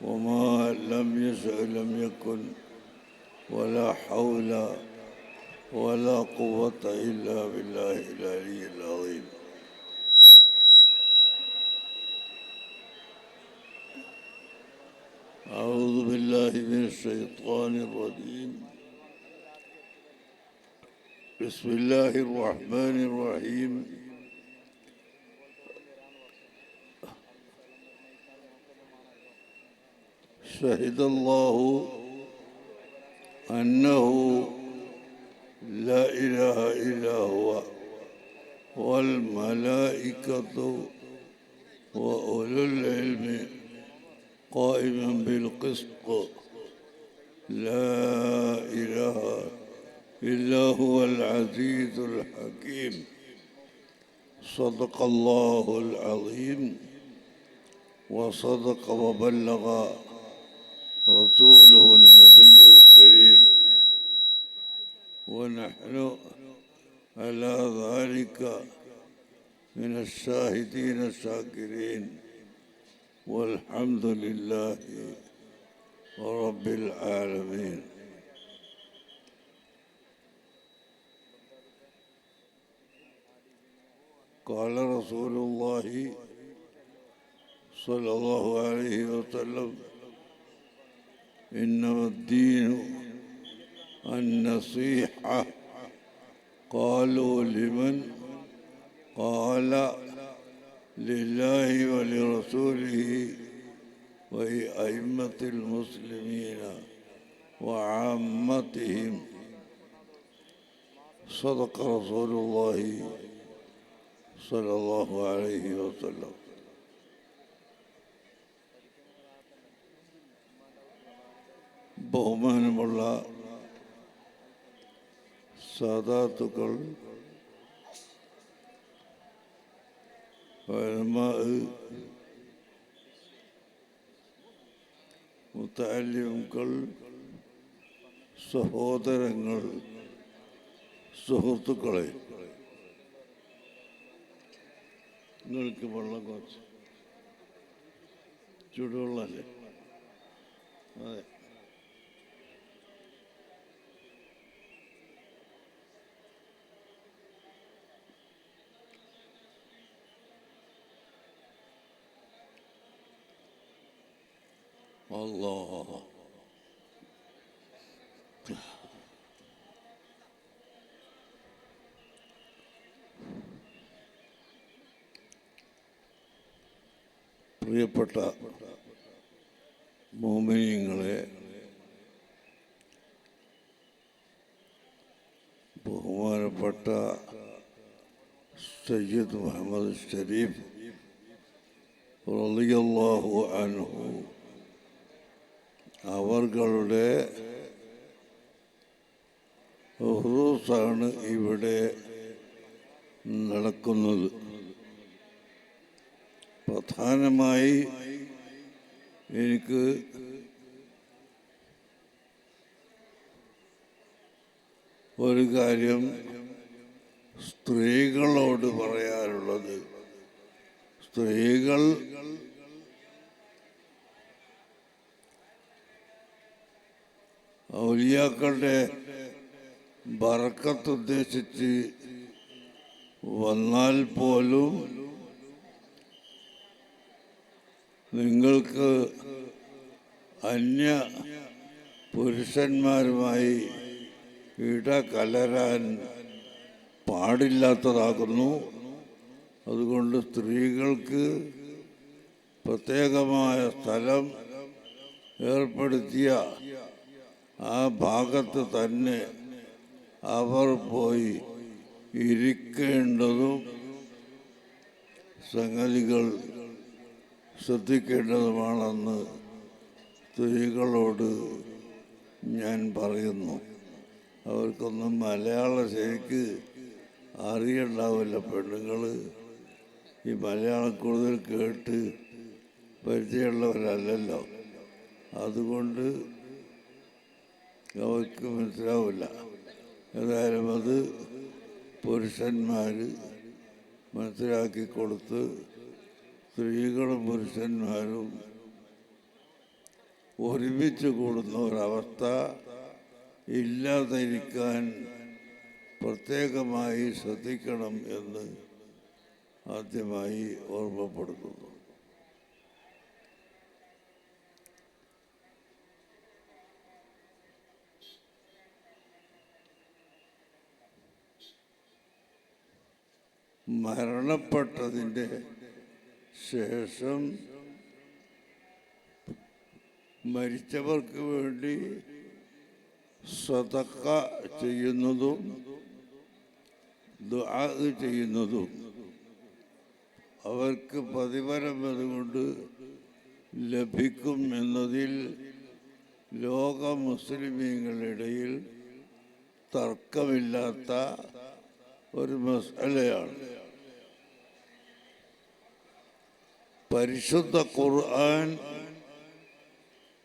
وما لم يشأ لم يكن ولا حول ولا قوة إلا بالله العلي العظيم. أعوذ بالله من الشيطان الرجيم. بسم الله الرحمن الرحيم. شهد الله أنه لا إله إلا هو والملائكة وأولو العلم قائما بالقسط لا إله إلا هو العزيز الحكيم. صدق الله العظيم وصدق وبلغ رسوله النبي الكريم، ونحن على ذلك من الشاهدين الشاكرين، والحمد لله رب العالمين. قال رسول الله صلى الله عليه وسلم: إنما الدين النصيحة. قالوا لمن؟ قال لله ولرسوله ولأئمة المسلمين وعامتهم. صدق رسول الله صلى الله عليه وسلم. ബഹുമാനമുള്ള സാദാത്തുക്കൾ, ഉലമാ, മുതഅല്ലിമുകൾ, സഹോദരങ്ങൾ, സുഹൃത്തുക്കളെ, നിങ്ങൾക്ക് വെള്ളം കുറച്ച് ചൂടുവെള്ളമല്ലേ? അതെ. അല്ലാഹ് പ്രിയപ്പെട്ട മുഅ്മിനീങ്ങളെ, ബഹുമാനപ്പെട്ട സയ്യിദ് മുഹമ്മദ് ഷരീഫ് റളിയല്ലാഹു അൻഹു അവരുടെ ഉറൂസാണ് ഇവിടെ നടക്കുന്നത്. പ്രധാനമായി എനിക്ക് ഒരു കാര്യം സ്ത്രീകളോട് പറയാനുള്ളത്: സ്ത്രീകൾ ഔലിയാക്കളുടെ ബറക്കത്ത് ഉദ്ദേശിച്ച് വന്നാൽ പോലും നിങ്ങൾക്ക് അന്യ പുരുഷന്മാരുമായി ഇടകലരാൻ പാടില്ലാത്തതാകുന്നു. അതുകൊണ്ട് സ്ത്രീകൾക്ക് പ്രത്യേകമായ സ്ഥലം ഏർപ്പെടുത്തിയ ആ ഭാഗത്ത് തന്നെ അവർ പോയി ഇരിക്കേണ്ടതും സംഗതികൾ ശ്രദ്ധിക്കേണ്ടതുമാണെന്ന് സ്ത്രീകളോട് ഞാൻ പറയുന്നു. അവർക്കൊന്നും മലയാളം ശരിക്ക് അറിയണ്ടാവില്ല. പെണ്ണുങ്ങൾ ഈ മലയാളം കൂടുതൽ കേട്ട് പരിചയമുള്ളവരല്ലല്ലോ. അതുകൊണ്ട് അവർക്ക് മനസ്സിലാവില്ല. ഏതായാലും അത് പുരുഷന്മാർ മനസ്സിലാക്കി കൊടുത്ത് സ്ത്രീകളും പുരുഷന്മാരും ഒരുമിച്ച് കൂടുന്ന ഒരവസ്ഥ ഇല്ലാതിരിക്കാൻ പ്രത്യേകമായി ശ്രദ്ധിക്കണം എന്ന് ആദ്യമായി ഓർമ്മപ്പെടുത്തുന്നു. മരണപ്പെട്ടതിൻ്റെ ശേഷം മരിച്ചവർക്ക് വേണ്ടി സദഖ ചെയ്യുന്നതും ദുആ ചെയ്യുന്നതും അവർക്ക് പ്രതിഫലം അതുകൊണ്ട് ലഭിക്കും എന്നതിൽ ലോക മുസ്ലിമീങ്ങളിടയിൽ തർക്കമില്ലാത്ത ഒരു മസലയാണ്. പരിശുദ്ധ ഖുർആൻ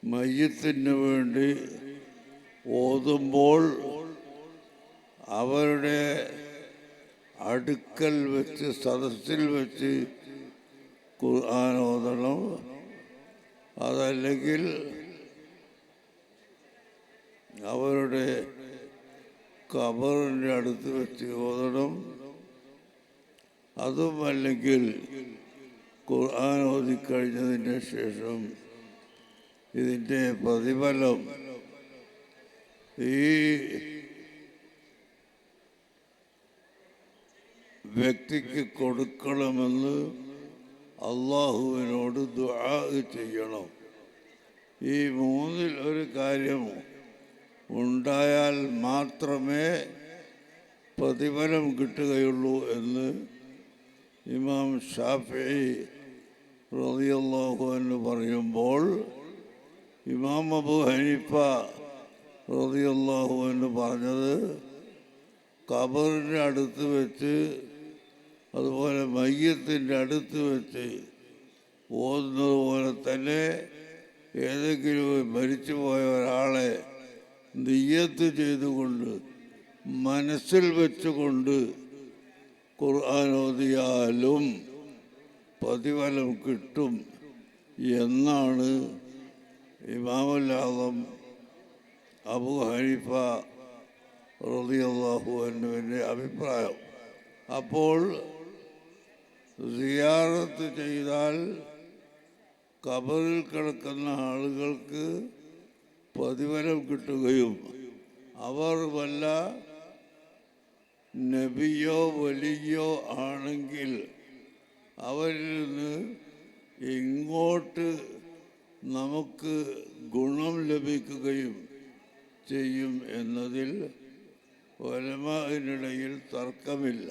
മയ്യിത്തിന് വേണ്ടി ഓതുമ്പോൾ അവരുടെ അടുക്കൽ വെച്ച് സദസ്സിൽ വെച്ച് ഖുർആൻ ഓതണം. അതല്ലെങ്കിൽ അവരുടെ ഖബറിൻ്റെ അടുത്ത് വെച്ച് ഓതണം. അതുമല്ലെങ്കിൽ ഖുർആൻ ഓതിക്കഴിഞ്ഞതിന് ശേഷം ഇതിൻ്റെ പ്രതിഫലം ഈ വ്യക്തിക്ക് കൊടുക്കണമെന്ന് അള്ളാഹുവിനോട് ദുആ ചെയ്യണം. ഈ മൂന്നിൽ ഒരു കാര്യം ഉണ്ടായാൽ മാത്രമേ പ്രതിഫലം കിട്ടുകയുള്ളൂ എന്ന് ഇമാം ഷാഫിഈ റളിയല്ലാഹു അൻഹു പറയുമ്പോൾ, ഇമാം അബൂ ഹനീഫ റളിയല്ലാഹു അൻഹു പറഞ്ഞത് ഖബറിൻ്റെ അടുത്ത് വെച്ച് അതുപോലെ മയ്യത്തിൻ്റെ അടുത്ത് വെച്ച് ഓതുന്നത് പോലെ തന്നെ ഏതെങ്കിലും മരിച്ചുപോയ ഒരാളെ നിയ്യത്ത് ചെയ്തുകൊണ്ട് മനസ്സിൽ വെച്ചുകൊണ്ട് ഖുർആൻ ഓതിയാലും പ്രതിഫലം കിട്ടും എന്നാണ് ഇമാമുൽ ആദം അബൂ ഹനീഫ റളിയല്ലാഹു അൻഹുവിൻ്റെ അഭിപ്രായം. അപ്പോൾ സിയാറത്ത് ചെയ്താൽ ഖബറിൽ കിടക്കുന്ന ആളുകൾക്ക് പ്രതിഫലം കിട്ടുകയും അവർ വല്ല നബിയോ വലിയോ ആണെങ്കിൽ അവരിൽ നിന്ന് ഇങ്ങോട്ട് നമുക്ക് ഗുണം ലഭിക്കുകയും ചെയ്യും എന്നതിൽ ഉലമാഇനിടയിൽ തർക്കമില്ല.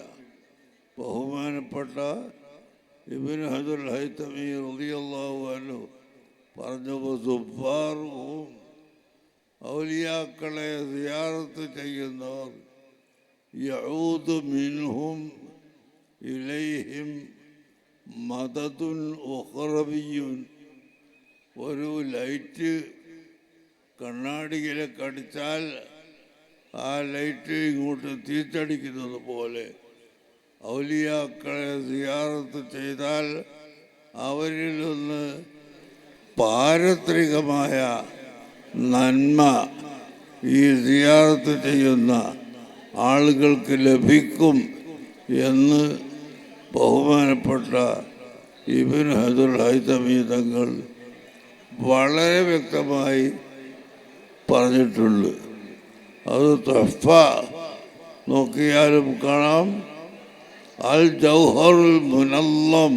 ബഹുമാനപ്പെട്ട ഇബ്നു ഹജറുൽ ഹൈതമി റളിയല്ലാഹു അൻഹു പറഞ്ഞപ്പോൾ സുബ്ബാറുഹും ഔലിയാക്കളെ സിയാറത്ത് ചെയ്യുന്നവർ യഊദു മിൻഹും ഇലൈഹിം മദദുൻ ഉഖറവിയ്യുൻ. ഒരു ലൈറ്റ് കണ്ണാടിയിലേക്ക് അടിച്ചാൽ ആ ലൈറ്റ് ഇങ്ങോട്ട് തിരിച്ചടിക്കുന്നത് പോലെ ഔലിയാക്കളെ സിയാറത്ത് ചെയ്താൽ അവരിൽ നിന്ന് പാരത്രികമായ നന്മ ഈ സിയാറത്ത് ചെയ്യുന്ന ആളുകൾക്ക് ലഭിക്കും എന്ന് ബഹുമാനപ്പെട്ട ഇബ്നു ഹജറുൽ ഹൈതമി തങ്ങൾ വളരെ വ്യക്തമായി പറഞ്ഞിട്ടുണ്ട്. അത് തുഹ്ഫ നോക്കിയാലും കാണാം. അൽ ജൗഹറുൽ മുനല്ലം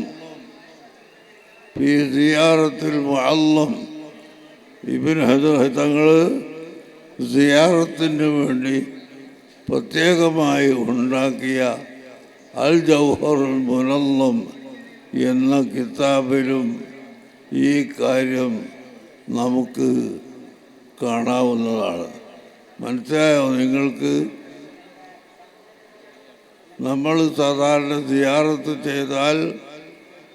ഫീ സിയാറത്തുൽ മുഅല്ലം. ഇബ്നു ഹജർ തങ്ങൾ സിയാറത്തിന് വേണ്ടി പ്രത്യേകമായി ഉണ്ടാക്കിയ അൽ ജൗഹറുൽ മുനല്ലം എന്ന കിതാബിലും ഈ കാര്യം നമുക്ക് കാണാവുന്നതാണ്. മനസ്സിലായോ നിങ്ങൾക്ക്? നമ്മൾ സാധാരണ സിയാറത്ത് ചെയ്താൽ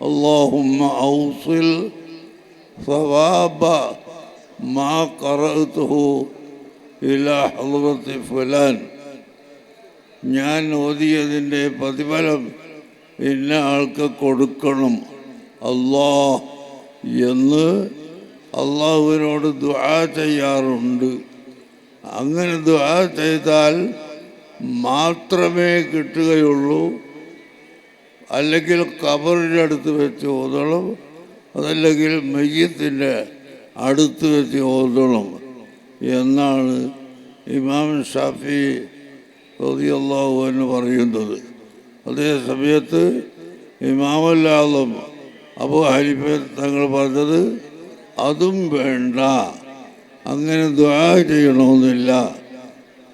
അല്ലാഹുമ്മ ഔസിൽ സവാബ മാ ഖറഅതുഹു ഇലാ ഹളറത്തി ഫുലാൻ, ഞാൻ ഓതിയതിൻ്റെ പ്രതിഫലം ഇന്ന ആൾക്ക് കൊടുക്കണം അല്ലാഹ് എന്ന് അള്ളാഹുവിനോട് ദുആ ചെയ്യാറുണ്ട്. അങ്ങനെ ദുആ ചെയ്താൽ മാത്രമേ കിട്ടുകയുള്ളൂ. അല്ലെങ്കിൽ ഖബറിൻ്റെ അടുത്ത് വെച്ച് ഓതണം, അതല്ലെങ്കിൽ മയ്യത്തിൻ്റെ അടുത്ത് വെച്ച് ഓതണം എന്നാണ് ഇമാം ഷാഫി റളിയല്ലാഹു അൻഹു പറയുന്നത്. അതേ സമയത്ത് ഇമാമുൽ ആദം അബൂ ഹനീഫ തങ്ങൾ പറഞ്ഞത് അതും വേണ്ട, അങ്ങനെ ദുആ ചെയ്യണമെന്നില്ല,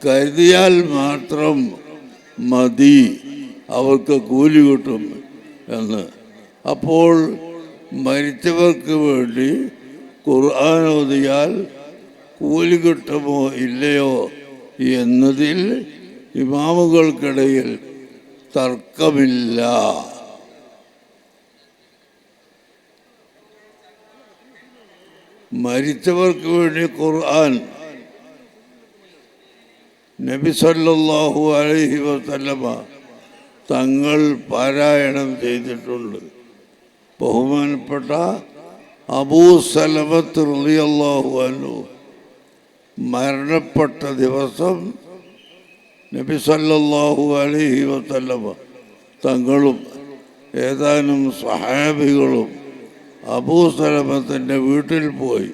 കരുതിയാൽ മാത്രം മതി, അവർക്ക് കൂലി കിട്ടും എന്ന്. അപ്പോൾ മരിച്ചവർക്ക് വേണ്ടി ഖുർആൻ ഓതിയാൽ കൂലി കിട്ടുമോ ഇല്ലയോ എന്നതിൽ ഇമാമുകൾക്കിടയിൽ തർക്കമില്ല. മരിച്ചവർക്ക് വേണ്ടി ഖുർആൻ നബി സല്ലല്ലാഹു അലൈഹി വസല്ലമ തങ്ങൾ പാരായണം ചെയ്തിട്ടുണ്ട്. ബഹുമാനപ്പെട്ട അബൂ സലമത്ത് റളിയല്ലാഹു അൻഹു മരണപ്പെട്ട ദിവസം നബി സല്ലല്ലാഹു അലൈഹി വസല്ലമ തങ്ങളും ഏതാനും സ്വഹാബികളും അബൂ സലമത്തിൻ്റെ വീട്ടിൽ പോയി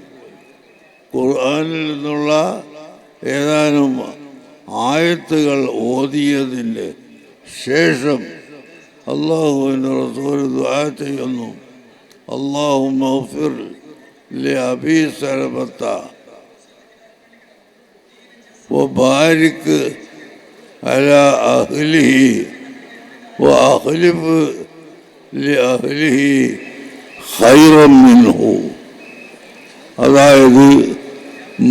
ഖുർആനിൽ നിന്നുള്ള ഏതാനും ആയത്തുകൾ ഓതിയതിൻ്റെ ശേഷം അല്ലാഹുവിൻ്റെ റസൂൽ ദുആ ചെയ്യുന്നു, അല്ലാഹുമ്മ ഗ്ഫിർ ലി അബീ സലമത്ത വബാരിക് അലാ അഹ്ലിഹി വഅഖ്ലിഫ് ലി അഹ്ലിഹി ഖൈറൻ മിൻഹു. അതായത്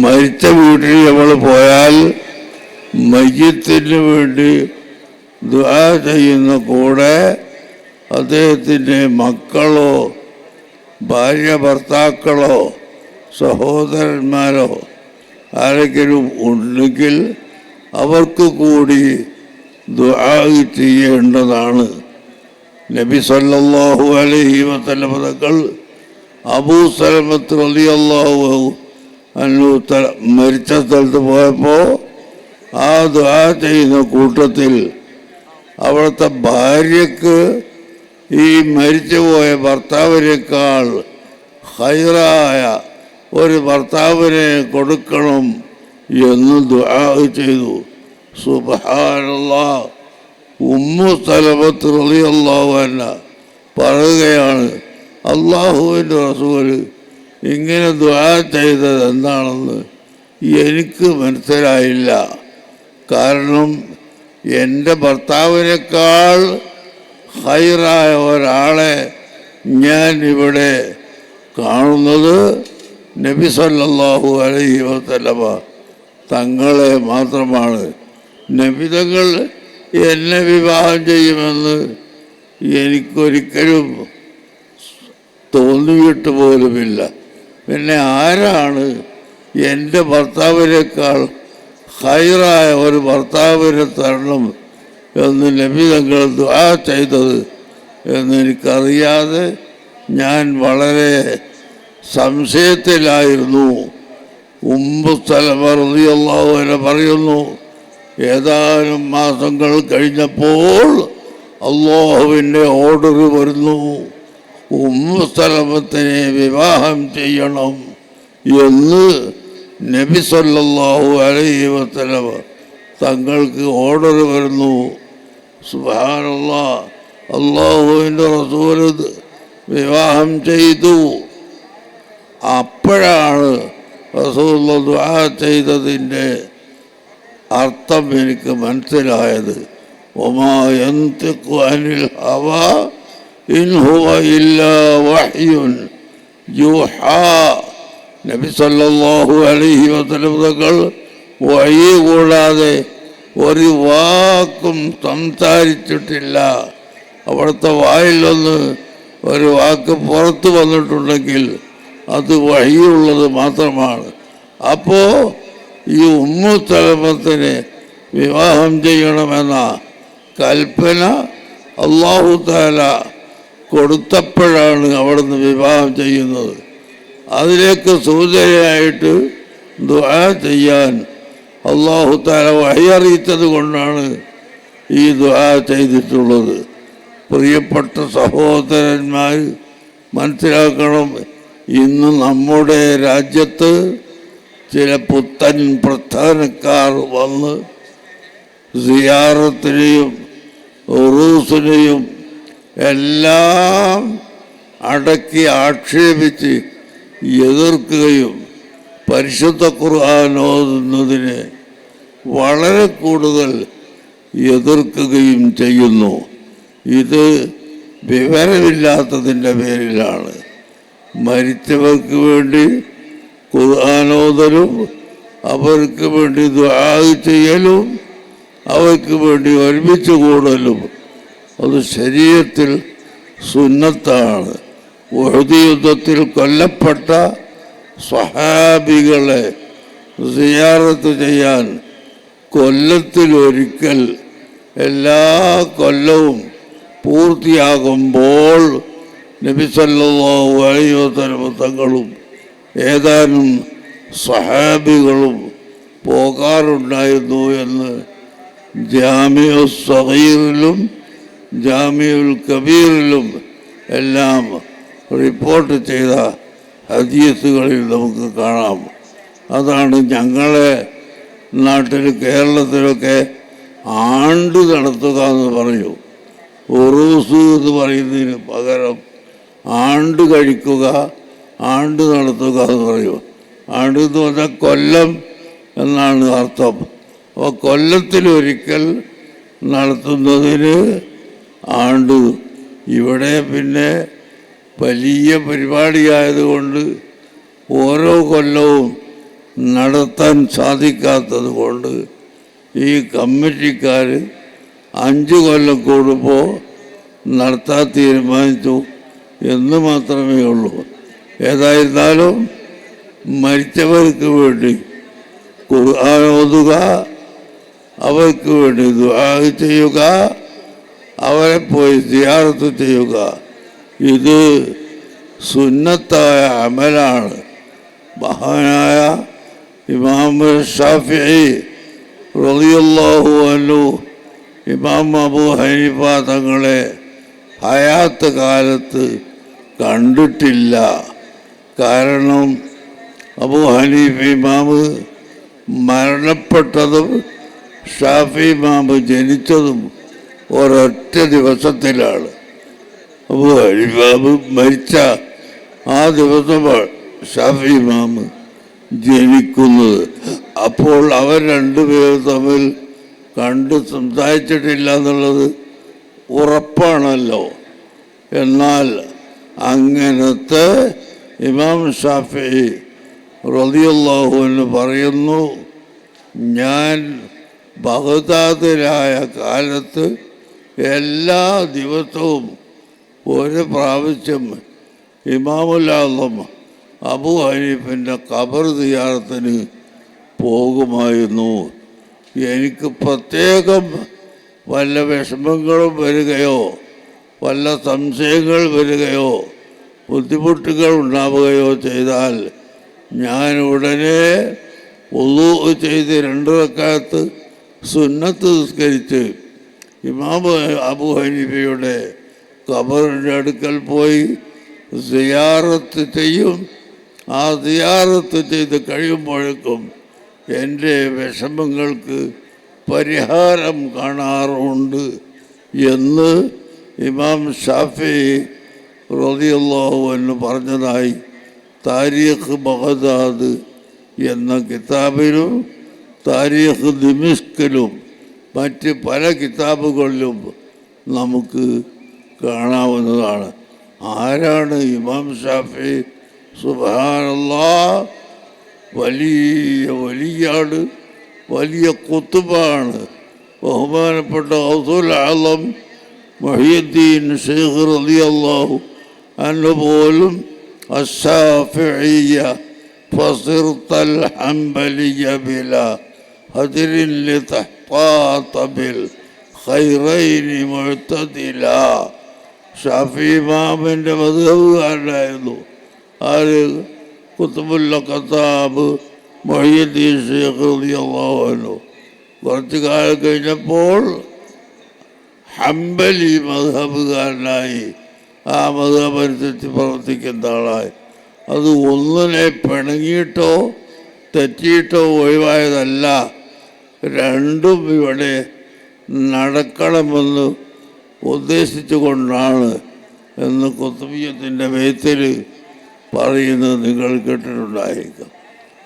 മരിച്ച വീട്ടിൽ നമ്മൾ പോയാൽ മയ്യത്തിന് വേണ്ടി ദുആ ചെയ്യുന്ന കൂടെ അദ്ദേഹത്തിൻ്റെ മക്കളോ ഭാര്യ ഭർത്താക്കളോ സഹോദരന്മാരോ ആരെങ്കിലും ഉണ്ടെങ്കിൽ അവർക്ക് കൂടി ദുആ ചെയ്യേണ്ടതാണ്. നബി സല്ലല്ലാഹു അലൈഹി വസല്ലം തങ്ങൾ അബൂ സലമത്ത് റളിയല്ലാഹു അൻഹു മരിച്ച സ്ഥലത്ത് പോയപ്പോൾ ആ ദുആ ചെയ്യുന്ന കൂട്ടത്തിൽ അവിടുത്തെ ഭാര്യക്ക് ഈ മരിച്ചുപോയ ഭർത്താവിനേക്കാൾ ഖൈറായ ഒരു ഭർത്താവിനെ കൊടുക്കണം എന്ന് ദുആ ചെയ്തു. സുബ്ഹാനല്ലാഹ്. ഉമ്മു സലമത്ത് റളിയല്ലാഹു അൻഹ പറയുകയാണ്, അല്ലാഹുവിൻ്റെ റസൂൽ ഇങ്ങനെ ദുആ ചെയ്തത് എന്താണെന്ന് എനിക്ക് മനസ്സിലായില്ല. കാരണം എൻ്റെ ഭർത്താവിനേക്കാൾ ഖൈറായ ഒരാളെ ഞാൻ ഇവിടെ കാണുന്നത് നബി സല്ലല്ലാഹു അലൈഹി വസല്ലമ തങ്ങളെ മാത്രമാണ്. നബി തങ്ങൾ എന്നെ വിവാഹം ചെയ്യുമെന്ന് എനിക്കൊരിക്കലും തോന്നിയിട്ട് പോലുമില്ല. പിന്നെ ആരാണ് എൻ്റെ ഭർത്താവിനേക്കാൾ ഖൈറായ ഒരു ഭർത്താവിനെ തരണം എന്ന് നബി തങ്ങൾ ദുആ ചെയ്തത് എന്നെനിക്കറിയാതെ ഞാൻ വളരെ സംശയത്തിലായിരുന്നു. ഉമ്മു സലമ റളിയല്ലാഹു അൻഹ പറയുന്നു, ഏതാനും മാസങ്ങൾ കഴിഞ്ഞപ്പോൾ അല്ലാഹുവിൻ്റെ ഓർഡർ വരുന്നു, ഉമ്മു സലമത്തിനെ വിവാഹം ചെയ്യണം എന്ന് നബി സല്ലല്ലാഹു അലൈഹി വസല്ലം തങ്ങൾക്ക് ഓർഡർ വരുന്നു. സുബ്ഹാനല്ലാഹ്. അല്ലാഹുവിൻ്റെ റസൂൽ വിവാഹം ചെയ്തു. അപ്പോഴാണ് റസൂൽ ദുആ ചെയ്തതിൻ്റെ അർത്ഥം എനിക്ക് മനസ്സിലായത്. വമാ യൻതിഖു അനിൽ ഹവാ ഇൻ ഹുവ ഇല്ലാ വഹ്യുൻ യൂഹാ. നബി സല്ലല്ലാഹു അലൈഹി വസല്ലം തങ്ങൾ വഹി കൂടാതെ ഒരു വാക്കും സംസാരിച്ചിട്ടില്ല. അവിടുത്തെ വായിലൊന്ന് ഒരു വാക്ക് പുറത്തു വന്നിട്ടുണ്ടെങ്കിൽ അത് വഹിയുള്ളത് മാത്രമാണ്. അപ്പോൾ ഈ ഉമ്മു സലമത്തിനെ വിവാഹം ചെയ്യണമെന്ന കൽപ്പന അല്ലാഹു തആല കൊടുത്തപ്പോഴാണ് അവിടുന്ന് വിവാഹം ചെയ്യുന്നത്. അതിലേക്ക് സൂചനയായിട്ട് ദുആ ചെയ്യാൻ അല്ലാഹു തആല വഹി അറിയിച്ചത് കൊണ്ടാണ് ഈ ദുആ ചെയ്തിട്ടുള്ളത്. പ്രിയപ്പെട്ട സഹോദരന്മാർ മനസ്സിലാക്കണം, ഇന്ന് നമ്മുടെ രാജ്യത്ത് ചില പുത്തൻ പ്രസ്ഥാനക്കാർ വന്ന് സിയാറത്തിനെയും ഉറൂസിനെയും എല്ലാം അടക്കി ആക്ഷേപിച്ച് എതിർക്കുകയും പരിശുദ്ധ ഖുർആൻ ഓതുന്നതിനെ വളരെ കൂടുതൽ എതിർക്കുകയും ചെയ്യുന്നു. ഇത് വിവരമില്ലാത്തതിൻ്റെ പേരിലാണ്. മരിച്ചവർക്ക് വേണ്ടി ഖുർആൻ ഓതലും അവർക്ക് വേണ്ടി ദുആ ചെയ്യലും അവർക്ക് വേണ്ടി ഒരുമിച്ച് കൂടലും അത് ശരീഅത്തിൽ സുന്നത്താണ്. ഉഹദ് യുദ്ധത്തിൽ കൊല്ലപ്പെട്ട സ്വഹാബികളെ സിയാറത്ത് ചെയ്യാൻ കൊല്ലത്തിലൊരിക്കൽ എല്ലാ കൊല്ലവും പൂർത്തിയാകുമ്പോൾ നബി സല്ലല്ലാഹു അലൈഹി വസല്ലം തങ്ങളും ഏതാനും സ്വഹാബികളും പോകാറുണ്ടായിരുന്നു എന്ന് ജാമിഉ സഗീറിലും ജാമിഉൽ കബീറിലും എല്ലാം റിപ്പോർട്ട് ചെയ്ത ഹദീസുകളിൽ നമുക്ക് കാണാം. അതാണ് ഞങ്ങളെ നാട്ടിൽ കേരളത്തിലൊക്കെ ആണ്ട് നടത്തുക എന്ന് പറയൂ. ഉറൂസ് എന്ന് പറയുന്നതിന് പകരം ആണ്ട് കഴിക്കുക, ആണ്ട് നടത്തുക എന്ന് പറയൂ. ആണ്ട് എന്ന് പറഞ്ഞാൽ കൊല്ലം എന്നാണ് അർത്ഥം. അപ്പോൾ കൊല്ലത്തിലൊരിക്കൽ നടത്തുന്നതിന് ആണ്ട്. ഇവിടെ പിന്നെ വലിയ പരിപാടിയായതുകൊണ്ട് ഓരോ കൊല്ലവും നടത്താൻ സാധിക്കാത്തത് കൊണ്ട് ഈ കമ്മിറ്റിക്കാർ 5 കൊല്ലം കൂടുമ്പോൾ നടത്താൻ തീരുമാനിച്ചു എന്ന് മാത്രമേ ഉള്ളൂ. ഏതായിരുന്നാലും മരിച്ചവർക്ക് വേണ്ടി ഖുർആൻ ഓതുക, അവർക്ക് വേണ്ടി ദുആ ചെയ്യുക, അവരെ പോയി സിയാറത്ത് ചെയ്യുക, ഇത് സുന്നത്തായ അമലാണ്. മഹാനായ ഇമാം ഷാഫിഈ റളിയല്ലാഹു അൻഹു ഇമാം അബൂ ഹനീഫ തങ്ങളെ ഹയാത്ത് കാലത്ത് കണ്ടിട്ടില്ല. കാരണം അബൂ ഹനീഫ ഇമാമ് മരണപ്പെട്ടതും ഷാഫി ഇമാമ് ജനിച്ചതും ഒരൊറ്റ ദിവസത്തിലാണ്. അബൂ ഹനീഫ ഇമാമ് മരിച്ച ആ ദിവസമാണ് ഷാഫി ഇമാമ് ജനിക്കുന്നത്. അപ്പോൾ അവർ രണ്ടുപേരും തമ്മിൽ കണ്ട് സംസാരിച്ചിട്ടില്ല എന്നുള്ളത് ഉറപ്പാണല്ലോ. എന്നാൽ അങ്ങനത്തെ ഇമാം ഷാഫിഈ റളിയല്ലാഹു അൻഹു പറയുന്നു, ഞാൻ ബഗ്ദാദിലായ കാലത്ത് എല്ലാ ദിവസവും ഒരു പ്രാവശ്യം ഇമാമുൽ ആദം അബൂ ഹനീഫിൻ്റെ ഖബർ സിയാറത്തിന് പോകുമായിരുന്നു. എനിക്ക് പ്രത്യേകം വല്ല വിഷമങ്ങളും വരികയോ വല്ല സംശയങ്ങൾ വരികയോ ബുദ്ധിമുട്ടുകൾ ഉണ്ടാവുകയോ ചെയ്താൽ ഞാൻ ഉടനെ വുളൂ ചെയ്ത് 2 റക്അത്ത് സുന്നത്ത് നിസ്കരിച്ച് ഇമാം അബൂ ഹനീഫയുടെ ഖബറിൻ്റെ അടുക്കൽ പോയി സിയാറത്ത് ചെയ്യും. ആ സിയാറത്ത് ചെയ്ത് കഴിയുമ്പോഴേക്കും എൻ്റെ വിഷമങ്ങൾക്ക് പരിഹാരം കാണാറുണ്ട് എന്ന് ഇമാം ഷാഫിഈ റളിയല്ലാഹു അൻഹു പറഞ്ഞതായി താരീഖ് ബഗ്ദാദ് എന്ന കിതാബിലും താരീഖ് ദിമിഷ്കിലും മറ്റ് പല കിതാബുകളിലും നമുക്ക് കാണാവുന്നതാണ്. ആരാണ് ഇമാം ഷാഫിഈ? സുബ്ഹാനല്ലാഹ്, വലിയ വലിയാണ്, വലിയ ഖുത്ബാണ്. ബഹുമാനപ്പെട്ട ഗൗസുൽ ആലം മുഹ്യിദ്ദീൻ ശൈഖ് റളിയല്ലാഹു അൻഹു പോലും അശ്ശാഫിഈയ ഫസിർതൽ ഹംബലിയ ബിലാ ഹദിരിൻ ലിതഹ്താത ബിൽ ഖൈറൈനി മുഅ്തദിലാ. ഷാഫി ഇമാമിൻ്റെ മദ്ഹബുകാരനായിരുന്നു. ആര്? കുത്തുബുൽ ഖത്താബ് മൊഹീദ്ദീൻ ശൈഖ് റളിയല്ലാഹു അൻഹു. കുറച്ച് കാലം കഴിഞ്ഞപ്പോൾ ഹംബലി മദ്ഹബുകാരനായി, ആ മദ്ഹബ് അനുസരിച്ച് പ്രവർത്തിക്കുന്ന ആളായി. അത് ഒന്നിനെ പിണങ്ങിയിട്ടോ തെറ്റിയിട്ടോ ഒഴിവായതല്ല, രണ്ടും ഇവിടെ നടക്കണമെന്ന് ഉദ്ദേശിച്ചു കൊണ്ടാണ് എന്ന് ഖുത്ബിയ്യത്തിൻ്റെ ബൈത്തിൽ പറയുന്നത് നിങ്ങൾ കേട്ടിട്ടുണ്ടായിരിക്കും.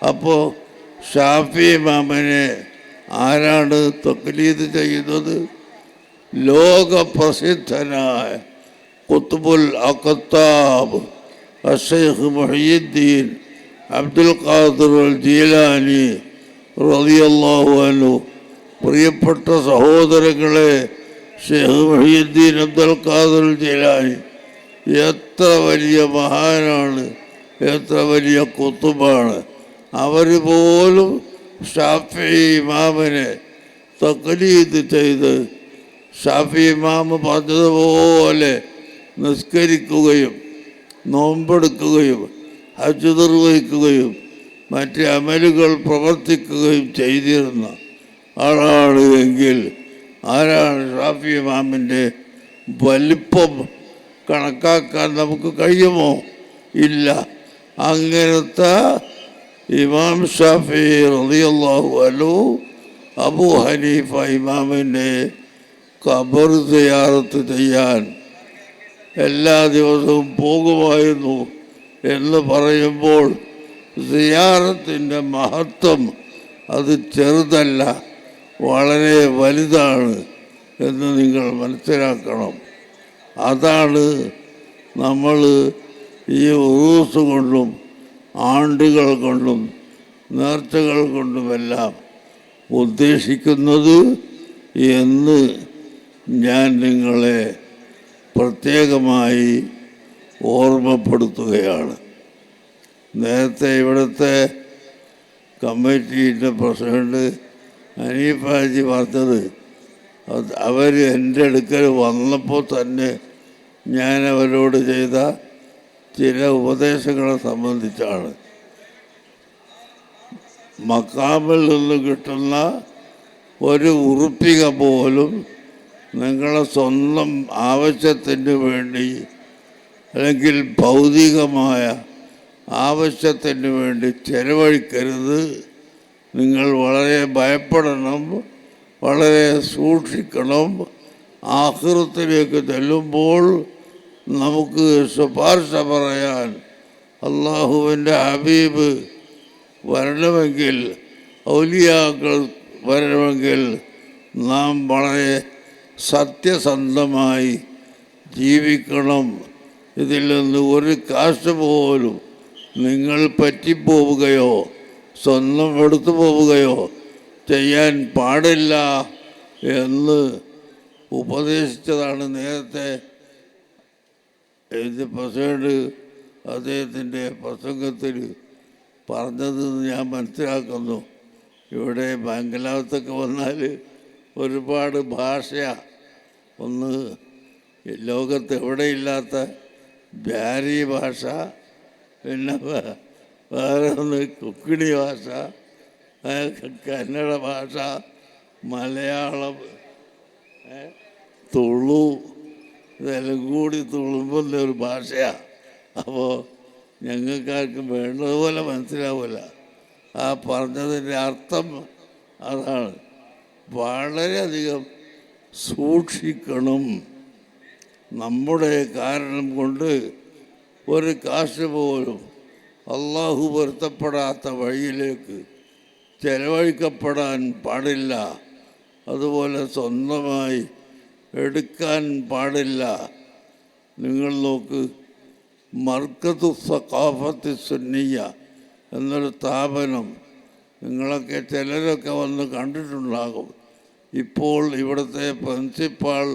അപ്പോൾ ഷാഫി ഇമാമിനെ ആരാണ് തഖ്ലീദ് ചെയ്യുന്നത്? ലോകപ്രസിദ്ധനായ ഖുത്ബുൽ അഖ്താബ് അശ്ശൈഖ് മുഹയ്യിദ്ദീൻ അബ്ദുൽ ഖാദിർ അൽ ജീലാനി റളിയല്ലാഹു അൻഹു. പ്രിയപ്പെട്ട സഹോദരങ്ങളെ, ഷെയ്ഖ് മുഹയ്യിദ്ദീൻ അബ്ദുൽ ഖാദിർ അൽ ജീലാനി എത്ര വലിയ മഹാനാണ്, എത്ര വലിയ ഖുത്ബാണ്. അവർ പോലും ഷാഫി ഇമാമിനെ തഖ്ലീദ് ചെയ്ത് ഷാഫി ഇമാമ് പറഞ്ഞതുപോലെ നിസ്കരിക്കുകയും നോമ്പെടുക്കുകയും ഹജ്ജ് നിർവഹിക്കുകയും മറ്റ് അമലുകൾ പ്രവർത്തിക്കുകയും ചെയ്തിരുന്ന ആളാണ് എങ്കിൽ ആരാണ് ഷാഫി ഇമാമിൻ്റെ വലിപ്പം കണക്കാക്കാൻ നമുക്ക് കഴിയുമോ? ഇല്ല. അങ്ങനത്തെ ഇമാം ഷാഫി റളിയല്ലാഹു അൻഹു അബൂ ഹനീഫ ഇമാമിൻ്റെ ഖബർ സിയാറത്ത് ചെയ്യാൻ എല്ലാ ദിവസവും പോകുമായിരുന്നു എന്ന് പറയുമ്പോൾ സിയാറത്തിൻ്റെ മഹത്വം അത് ചെറുതല്ല, വളരെ വലുതാണ് എന്ന് നിങ്ങൾ മനസ്സിലാക്കണം. അതാണ് നമ്മൾ ഈ ഉറൂസ് കൊണ്ടും ആണ്ടുകൾ കൊണ്ടും നേർച്ചകൾ കൊണ്ടുമെല്ലാം ഉദ്ദേശിക്കുന്നത് എന്ന് ഞാൻ നിങ്ങളെ പ്രത്യേകമായി ഓർമ്മപ്പെടുത്തുകയാണ്. നേരത്തെ ഇവിടുത്തെ കമ്മിറ്റിയുടെ പ്രസിഡന്റ് ഹനീഫ് ഹാജി പറഞ്ഞത് അവർ എൻ്റെ അടുക്കൽ വന്നപ്പോൾ തന്നെ ഞാൻ അവരോട് ചെയ്ത ചില ഉപദേശങ്ങളെ സംബന്ധിച്ചാണ്. മക്കാമിൽ നിന്ന് കിട്ടുന്ന ഒരു ഉറുപ്പിക പോലും നിങ്ങളെ സ്വന്തം ആവശ്യത്തിന് വേണ്ടി അല്ലെങ്കിൽ ഭൗതികമായ ആവശ്യത്തിന് വേണ്ടി ചെലവഴിക്കരുത്. നിങ്ങൾ വളരെ ഭയപ്പെടണം, വളരെ സൂക്ഷിക്കണം. ആഖിറത്തിലേക്ക് ചെല്ലുമ്പോൾ നമുക്ക് ശുപാർശ പറയാൻ അള്ളാഹുവിൻ്റെ ഹബീബ് വരണമെങ്കിൽ, ഔലിയാക്കൾ വരണമെങ്കിൽ നാം വളരെ സത്യസന്ധമായി ജീവിക്കണം. ഇതിൽ നിന്ന് ഒരു കാശ് പോലും നിങ്ങൾ പറ്റിപ്പോവുകയോ സ്വന്തം എടുത്തു പോവുകയോ ചെയ്യാൻ പാടില്ല എന്ന് ഉപദേശിച്ചതാണ് നേരത്തെ ഇത് പ്രസിഡന്റ് അദ്ദേഹത്തിൻ്റെ പ്രസംഗത്തിൽ പറഞ്ഞതെന്ന് ഞാൻ മനസ്സിലാക്കുന്നു. ഇവിടെ ബംഗ്ലാവത്തൊക്കെ വന്നാൽ ഒരുപാട് ഭാഷയാണ്. ഒന്ന് ലോകത്ത് എവിടെയില്ലാത്ത ബ്യാരി ഭാഷ, പിന്നെ വേറെ ഒന്ന് കൊക്കിണി ഭാഷ, കന്നഡ ഭാഷ, മലയാളം, തുളു, ഇതെല്ലാം കൂടി തുളുമ്പുന്ന ഒരു ഭാഷയാണ്. അപ്പോൾ ഞങ്ങൾക്കാർക്കും വേണ്ടതുപോലെ മനസ്സിലാവില്ല. ആ പറഞ്ഞതിൻ്റെ അർത്ഥം അതാണ്. വളരെയധികം സൂക്ഷിക്കണം. നമ്മുടെ കാരണം കൊണ്ട് ഒരു കാശ് പോലും അള്ളാഹു പൊരുത്തപ്പെടാത്ത വഴിയിലേക്ക് ചെലവഴിക്കപ്പെടാൻ പാടില്ല. അതുപോലെ സ്വന്തമായി എടുക്കാൻ പാടില്ല. നിങ്ങൾ നോക്ക്, മർക്കത്തു സഖാഫത്തി സുന്നിയ എന്നൊരു സ്ഥാപനം നിങ്ങളൊക്കെ ചിലരൊക്കെ വന്ന് കണ്ടിട്ടുണ്ടാകും. ഇപ്പോൾ ഇവിടുത്തെ പ്രിൻസിപ്പാൾ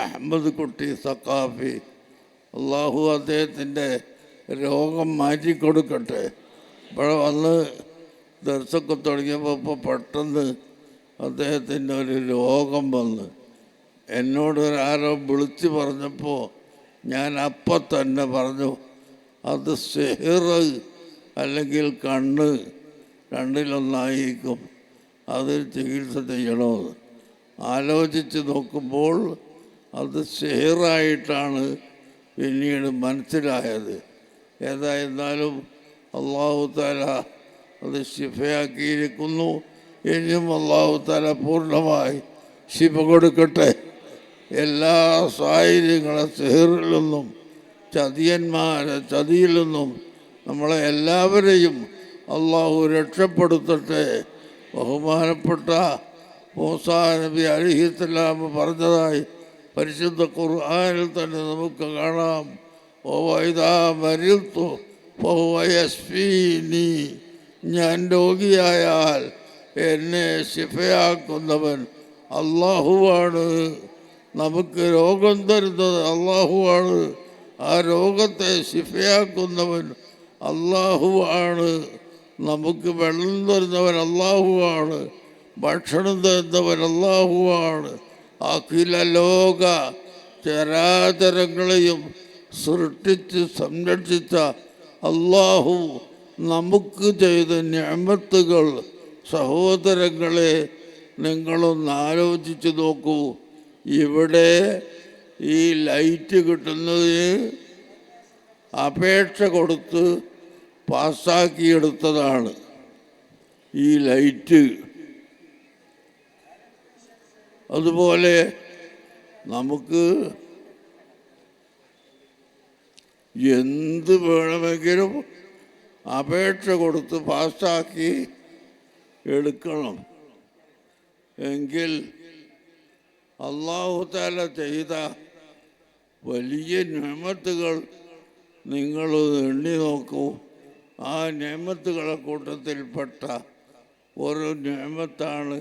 അഹമ്മദ് കുട്ടി സഖാഫി, അള്ളാഹു അദ്ദേഹത്തിൻ്റെ രോഗം മാറ്റിക്കൊടുക്കട്ടെ. ഇവിടെ വന്ന് ദർശൊക്കെ തുടങ്ങിയപ്പോൾ ഇപ്പോൾ പെട്ടെന്ന് അദ്ദേഹത്തിൻ്റെ ഒരു രോഗം വന്ന് എന്നോടൊരാരോ വിളിച്ച് പറഞ്ഞപ്പോൾ ഞാൻ അപ്പം തന്നെ പറഞ്ഞു, അത് സിഹ്ർ അല്ലെങ്കിൽ കണ്ണ് രണ്ടിലൊന്നായിരിക്കും, അതിൽ ചികിത്സ ചെയ്യണമെന്ന് ആലോചിച്ച് നോക്കുമ്പോൾ അത് സിഹ്റായിട്ടാണ് പിന്നീട് മനസ്സിലായത്. ഏതായിരുന്നാലും അള്ളാഹു തആല അത് ശിഫയാക്കിയിരിക്കുന്നു. ഇനിയും അള്ളാഹു തആല പൂർണ്ണമായി ശിഫ കൊടുക്കട്ടെ. എല്ലാ സാഹചര്യങ്ങളെ സിഹറിൽ നിന്നും ചതിയന്മാരെ ചതിയിൽ നിന്നും നമ്മളെ എല്ലാവരെയും അള്ളാഹു രക്ഷപ്പെടുത്തട്ടെ. ബഹുമാനപ്പെട്ട മൂസാ നബി അലൈഹിസ്സലാം പറഞ്ഞതായി പരിശുദ്ധ ഖുർആനിൽ തന്നെ നമുക്ക് കാണാം. വഇദാ മരിൽതു ഫഹുവ യശ്ഫീനി, ഞാൻ രോഗിയായാൽ എന്നെ ശിഫയാക്കുന്നവൻ അള്ളാഹുവാണ്. നമുക്ക് രോഗം തരുന്നത് അള്ളാഹുവാണ്. ആ രോഗത്തെ ശിഫയാക്കുന്നവൻ അള്ളാഹുവാണ്. നമുക്ക് വെള്ളം തരുന്നവൻ അള്ളാഹുവാണ്. ഭക്ഷണം തരുന്നവൻ അള്ളാഹുവാണ്. അഖില ലോക ചരാചരങ്ങളെയും സൃഷ്ടിച്ച് സംരക്ഷിച്ച അള്ളാഹു നമുക്ക് ചെയ്ത നിഅമത്തുകൾ സഹോദരങ്ങളെ നിങ്ങളൊന്ന് ആലോചിച്ച് നോക്കൂ. ഇവിടെ ഈ ലൈറ്റ് കിട്ടുന്നതിന് അപേക്ഷ കൊടുത്ത് പാസ്സാക്കിയെടുത്തതാണ് ഈ ലൈറ്റ്. അതുപോലെ നമുക്ക് എന്ത് വേണമെങ്കിലും അപേക്ഷ കൊടുത്ത് പാസ്സാക്കി എടുക്കണം. എങ്കിൽ അല്ലാഹു തആല ചെയ്ത വലിയ നിഅമത്തുകൾ നിങ്ങൾ എണ്ണി നോക്കൂ. ആ നിഅമത്തുകളെ കൂട്ടത്തിൽപ്പെട്ട ഒരു നിഅമത്താണ്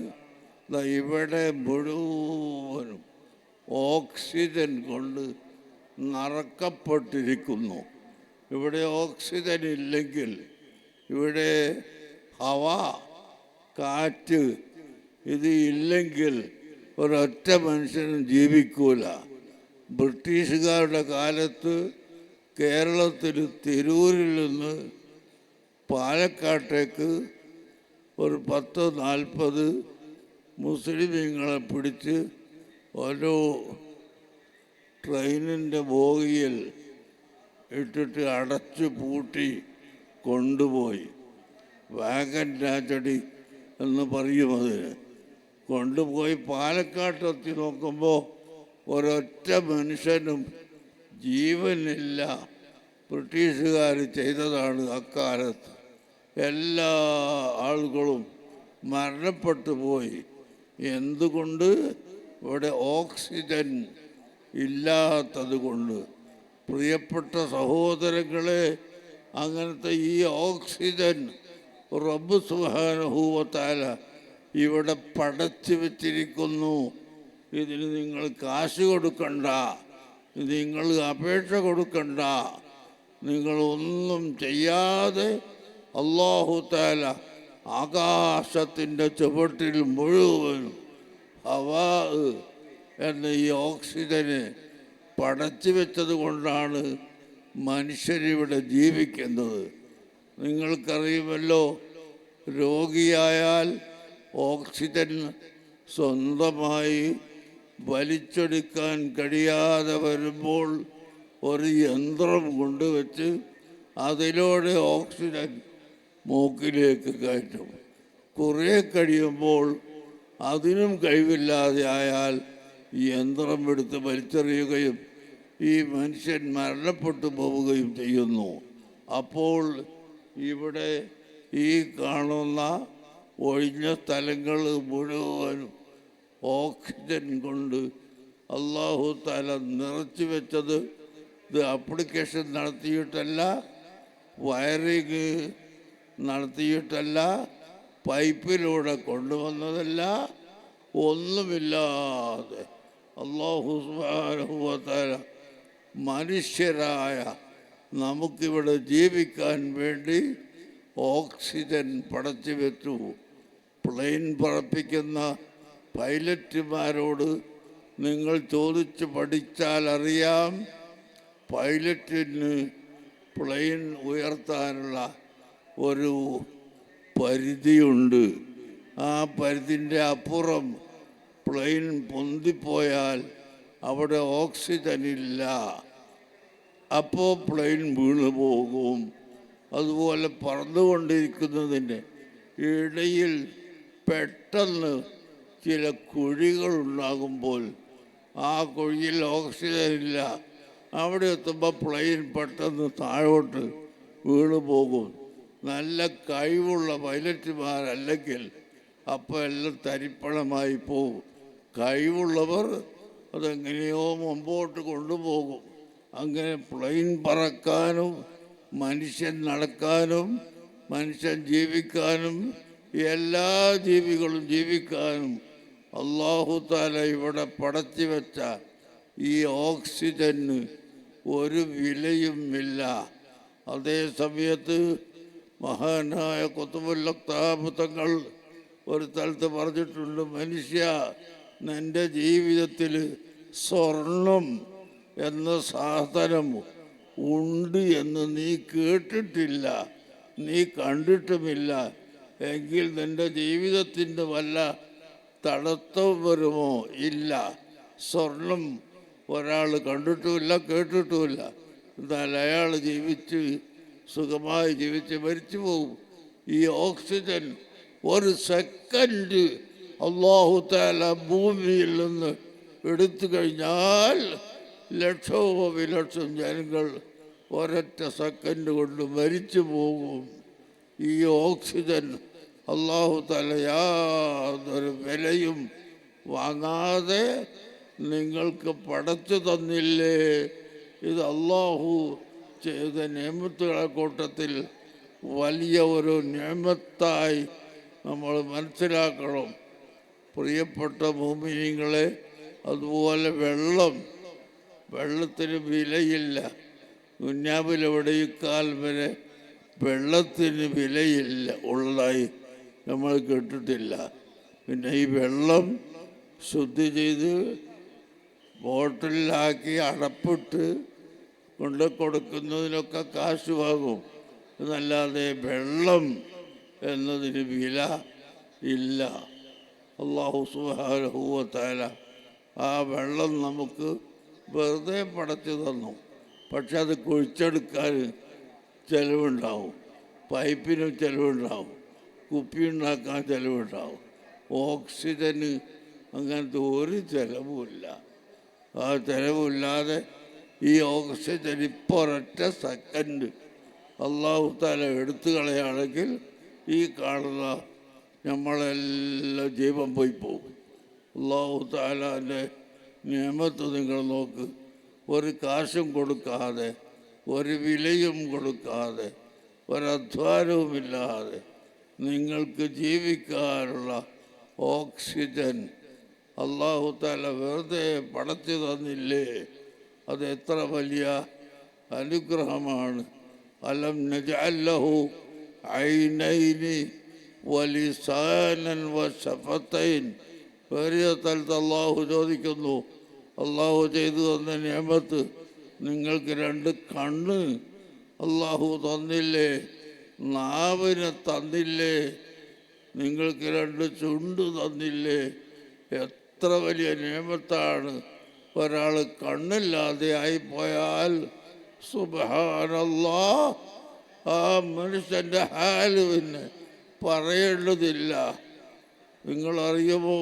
ഇവിടെ മുഴുവനും ഓക്സിജൻ കൊണ്ട് നിറക്കപ്പെട്ടിരിക്കുന്നു. ഇവിടെ ഓക്സിജൻ ഇല്ലെങ്കിൽ, ഇവിടെ ഹവ കാറ്റ് ഇത് ഇല്ലെങ്കിൽ ഒരൊറ്റ മനുഷ്യനും ജീവിക്കൂല. ബ്രിട്ടീഷുകാരുടെ കാലത്ത് കേരളത്തിൽ തിരൂരിൽ നിന്ന് പാലക്കാട്ടേക്ക് ഒരു 10-40 മുസ്ലിമീങ്ങളെ പിടിച്ച് ഓരോ ട്രെയിനിൻ്റെ ബോഗിയിൽ ഇട്ടിട്ട് അടച്ചു പൂട്ടി കൊണ്ടുപോയി. വാഗൻ രാജടി എന്ന് പറയും അതിന്. കൊണ്ടുപോയി പാലക്കാട്ടെത്തി നോക്കുമ്പോൾ ഒരൊറ്റ മനുഷ്യനും ജീവനില്ല. ബ്രിട്ടീഷുകാർ ചെയ്തതാണ് അക്കാലത്ത്. എല്ലാ ആളുകളും മരണപ്പെട്ടു പോയി. എന്തുകൊണ്ട്? ഇവിടെ ഓക്സിജൻ ഇല്ലാത്തത് കൊണ്ട്. പ്രിയപ്പെട്ട സഹോദരങ്ങളെ, അങ്ങനത്തെ ഈ ഓക്സിജൻ റബ്ബ് സുബ്ഹാനഹു വ തആല ഇവിടെ പടച്ചു വെച്ചിരിക്കുന്നു. ഇതിന് നിങ്ങൾ കാശ് കൊടുക്കണ്ട, നിങ്ങൾ അപേക്ഷ കൊടുക്കണ്ട, നിങ്ങളൊന്നും ചെയ്യാതെ അല്ലാഹു തആല ആകാശത്തിൻ്റെ ചുവട്ടിൽ മുഴുവനും ഹവാ എന്ന ഈ ഓക്സിജന് പടച്ചു വെച്ചത് കൊണ്ടാണ് മനുഷ്യരിവിടെ ജീവിക്കുന്നത്. നിങ്ങൾക്കറിയുമല്ലോ, രോഗിയായാൽ ഓക്സിജൻ സ്വന്തമായി വലിച്ചെടുക്കാൻ കഴിയാതെ വരുമ്പോൾ ഒരു യന്ത്രം കൊണ്ടുവച്ച് അതിലൂടെ ഓക്സിജൻ മൂക്കിലേക്ക് കയറ്റും. കുറേ കഴിയുമ്പോൾ അതിനും കഴിവില്ലാതെ ആയാൽ യന്ത്രം എടുത്ത് വലിച്ചെറിയുകയും ഈ മനുഷ്യൻ മരണപ്പെട്ടു പോവുകയും ചെയ്യുന്നു. അപ്പോൾ ഇവിടെ ഈ കാണുന്ന ഒഴിഞ്ഞ സ്ഥലങ്ങൾ മുഴുവനും ഓക്സിജൻ കൊണ്ട് അല്ലാഹു തആല നിറച്ചു വെച്ചത്. ഇത് അപ്ലിക്കേഷൻ നടത്തിയിട്ടല്ല, വയറിങ് നടത്തിയിട്ടല്ല, പൈപ്പിലൂടെ കൊണ്ടുവന്നതല്ല, ഒന്നുമില്ലാതെ അല്ലാഹു സുബ്ഹാനഹു വ തആല മനുഷ്യരായ നമുക്കിവിടെ ജീവിക്കാൻ വേണ്ടി ഓക്സിജൻ പടച്ചു വെച്ചു. പ്ലെയിൻ പറപ്പിക്കുന്ന പൈലറ്റുമാരോട് നിങ്ങൾ ചോദിച്ച് പഠിച്ചാൽ അറിയാം, പൈലറ്റിന് പ്ലെയിൻ ഉയർത്താനുള്ള ഒരു പരിധിയുണ്ട്. ആ പരിധിൻ്റെ അപ്പുറം പ്ലെയിൻ പൊന്തിപ്പോയാൽ അവിടെ ഓക്സിജൻ ഇല്ല, അപ്പോൾ പ്ലെയിൻ വീണു പോകും. അതുപോലെ പറന്നുകൊണ്ടിരിക്കുന്നതിൻ്റെ ഇടയിൽ പെട്ടെന്ന് ചില കുഴികളുണ്ടാകുമ്പോൾ ആ കുഴിയിൽ ഓക്സിജൻ ഇല്ല, അവിടെ എത്തുമ്പോൾ പ്ലെയിൻ പെട്ടെന്ന് താഴോട്ട് വീണു പോകും. നല്ല കഴിവുള്ള പൈലറ്റുമാരല്ലെങ്കിൽ അപ്പോൾ എല്ലാം തരിപ്പണമായി പോകും. കഴിവുള്ളവർ അതെങ്ങനെയോ മുമ്പോട്ട് കൊണ്ടുപോകും. അങ്ങനെ പ്ലെയിൻ പറക്കാനും മനുഷ്യൻ നടക്കാനും മനുഷ്യൻ ജീവിക്കാനും എല്ലാ ജീവികളും ജീവിക്കാനും അല്ലാഹു തആല ഇവിടെ പടച്ചു വെച്ച ഈ ഓക്സിജന് ഒരു വിലയുമില്ല. അതേ സമയത്ത് മഹാനായ ഖുത്ബുൽ അഖ്താബ് തങ്ങൾ ഒരു സ്ഥലത്ത് പറഞ്ഞിട്ടുണ്ട്, മനുഷ്യ, നിൻ്റെ ജീവിതത്തിൽ സ്വർണം എന്ന സാധനം ഉണ്ട് എന്ന് നീ കേട്ടിട്ടില്ല, നീ കണ്ടിട്ടുമില്ല. എങ്കിൽ നിൻ്റെ ജീവിതത്തിൻ്റെ വല്ല തടസ്സവും വരുമോ? ഇല്ല. സ്വർണം ഒരാൾ കണ്ടിട്ടുമില്ല കേട്ടിട്ടുമില്ല, എന്നാൽ അയാൾ ജീവിച്ച് സുഖമായി ജീവിച്ച് മരിച്ചു പോകും. ഈ ഓക്സിജൻ ഒരു സെക്കൻഡ് അല്ലാഹു തആല ഭൂമിയിൽ നിന്ന് എടുത്തു കഴിഞ്ഞാൽ ലക്ഷോപലക്ഷം ജനങ്ങൾ ഒരൊറ്റ സെക്കൻഡ് കൊണ്ട് മരിച്ചു പോകും. ഈ ഓക്സിജൻ അല്ലാഹു തആല യാതൊരു വിലയും വാങ്ങാതെ നിങ്ങൾക്ക് പടച്ചു തന്നില്ലേ? ഇത് അല്ലാഹു ചെയ്ത നിഅമത്തുകളുടെ കൂട്ടത്തിൽ വലിയ ഒരു നിഅമത്തായി നമ്മൾ മനസ്സിലാക്കണം. പ്രിയപ്പെട്ട മുഅ്മിനീങ്ങളെ, അതുപോലെ വെള്ളത്തിന് വിലയില്ല. ദുനിയാവിലെവിടെയും കാൽ വരെ വെള്ളത്തിന് വിലയില്ല ഉള്ളതായി നമ്മൾ കേട്ടിട്ടില്ല. പിന്നെ ഈ വെള്ളം ശുദ്ധി ചെയ്ത് ബോട്ടിലാക്കി അടപ്പിട്ട് കൊണ്ട് കൊടുക്കുന്നതിനൊക്കെ കാശ് വാങ്ങും. എന്നല്ലാതെ വെള്ളം എന്നതിന് വില ഇല്ല. അല്ലാഹു സുബ്ഹാനഹു വ തആല ആ വെള്ളം നമുക്ക് വെറുതെ പടച്ചു തന്നു. പക്ഷെ അത് കുഴിച്ചെടുക്കാൻ ചിലവുണ്ടാവും, പൈപ്പിനും ചിലവുണ്ടാവും, കുപ്പി ഉണ്ടാക്കാൻ ചിലവുണ്ടാവും. ഓക്സിജന് അങ്ങനത്തെ ഒരു ചിലവുമില്ല. ആ ചിലവില്ലാതെ ഈ ഓക്സിജൻ ഇപ്പോൾ ഒരൊറ്റ സെക്കൻഡ് അല്ലാഹു തആല എടുത്തു കളയുകയാണെങ്കിൽ ഈ കാണുന്ന നമ്മളെല്ലാം ജീവൻ പോയി പോകും. അല്ലാഹു തആലാൻ്റെ നിഅമത്ത് നിങ്ങൾ നോക്ക്. ഒരു കാശും കൊടുക്കാതെ, ഒരു വിലയും കൊടുക്കാതെ, ഒരധ്വാനവുമില്ലാതെ നിങ്ങൾക്ക് ജീവിക്കാനുള്ള ഓക്സിജൻ അല്ലാഹു തആല വെറുതെ പടച്ചു തന്നില്ലേ? അത് എത്ര വലിയ അനുഗ്രഹമാണ്. അലം നജ്അൽ ലഹു ഐനൈനി വലിസാനൻ വശഫത്തൈൻ. വേറെ സ്ഥലത്ത് അല്ലാഹു ചോദിക്കുന്നു, അല്ലാഹു ചെയ്തു തന്ന നിഅമത്ത് നിങ്ങൾക്ക് രണ്ട് കണ്ണ് അല്ലാഹു തന്നില്ലേ? നാവിനെ തന്നില്ലേ? നിങ്ങൾക്ക് രണ്ട് ചുണ്ട് തന്നില്ലേ? എത്ര വലിയ നിഅമത്താണ്. ഒരാൾ കണ്ണില്ലാതെ ആയിപ്പോയാൽ സുബ്ഹാനല്ലാഹ്, ആ മനുഷ്യൻ്റെ ഹാല് പിന്നെ പറയേണ്ടതില്ല. നിങ്ങളറിയുമോ,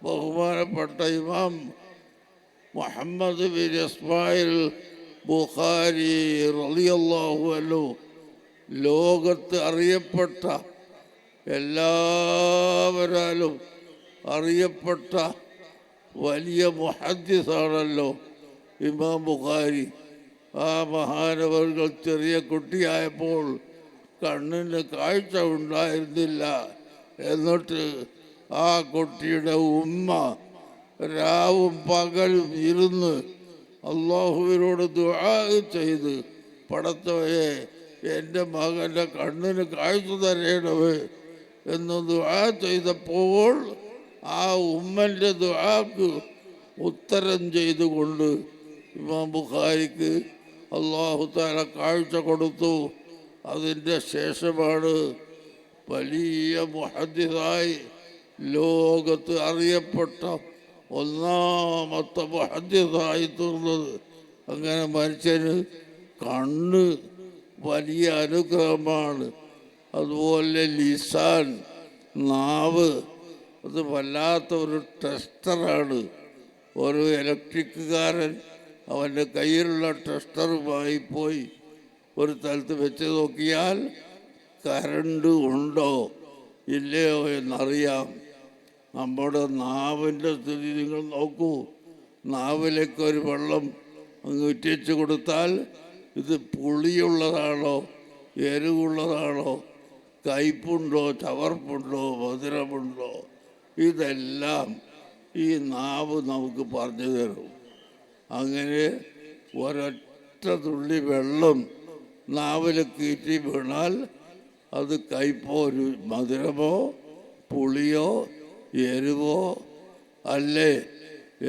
ബഹുമാനപ്പെട്ട ഇമാം മുഹമ്മദ് ബിൻ ഇസ്മായിൽ ബുഖാരി റളിയല്ലാഹു അൻഹു ലോകത്ത് അറിയപ്പെട്ട, എല്ലാവരാലും അറിയപ്പെട്ട വലിയ മുഹദ്ദിസാണല്ലോ ഇമാം ബുഖാരി. ആ മഹാനവർകൾ ചെറിയ കുട്ടിയായപ്പോൾ കണ്ണിന് കാഴ്ച ഉണ്ടായിരുന്നില്ല. എന്നിട്ട് ആ കുട്ടിയുടെ ഉമ്മ രാവും പകലും ഇരുന്ന് അല്ലാഹുവിനോട് ദുആ ചെയ്ത്, പടച്ചവനെ എൻ്റെ മകൻ്റെ കണ്ണിന് കാഴ്ച തരേണമേ എന്ന് ദുആ ചെയ്തപ്പോൾ ആ ഉമ്മൻ്റെ ദുആക്ക് ഉത്തരം ചെയ്തുകൊണ്ട് ഇമാം ബുഖാരിക്ക് അല്ലാഹു തആല കാഴ്ച കൊടുത്തു. അതിൻ്റെ ശേഷമാണ് വലിയ മുഹദ്ദിസായി ലോകത്ത് അറിയപ്പെട്ട ഒന്നാമത്തെ മുഹദ്ദിസായി തീർന്നത്. അങ്ങനെ മനുഷ്യന് കണ്ണ് വലിയ അനുഗ്രഹമാണ്. അതുപോലെ ലിസാൻ, നാവ്, അത് വല്ലാത്ത ഒരു ടെസ്റ്ററാണ്. ഒരു ഇലക്ട്രിക്കുകാരൻ അവൻ്റെ കയ്യിലുള്ള ടെസ്റ്ററുമായി പോയി ഒരു സ്ഥലത്ത് വെച്ച് നോക്കിയാൽ കറണ്ട് ഉണ്ടോ ഇല്ലയോ എന്നറിയാം. നമ്മുടെ നാവിൻ്റെ സ്ഥിതി നിങ്ങൾ നോക്കൂ. നാവിലേക്ക് ഒരു വെള്ളം അങ്ങ് ഇറ്റിച്ച് കൊടുത്താൽ ഇത് പുളിയുള്ളതാണോ എരിവുള്ളതാണോ കയ്പുണ്ടോ ചവർപ്പുണ്ടോ മധുരമുണ്ടോ ഇതെല്ലാം ഈ നാവ് നമുക്ക് പറഞ്ഞു തരും. അങ്ങനെ ഒരൊറ്റ തുള്ളി വെള്ളം നാവിൽ കീറ്റി വീണാൽ അത് കയ്പോ മധുരമോ പുളിയോ എരിവോ അല്ലേ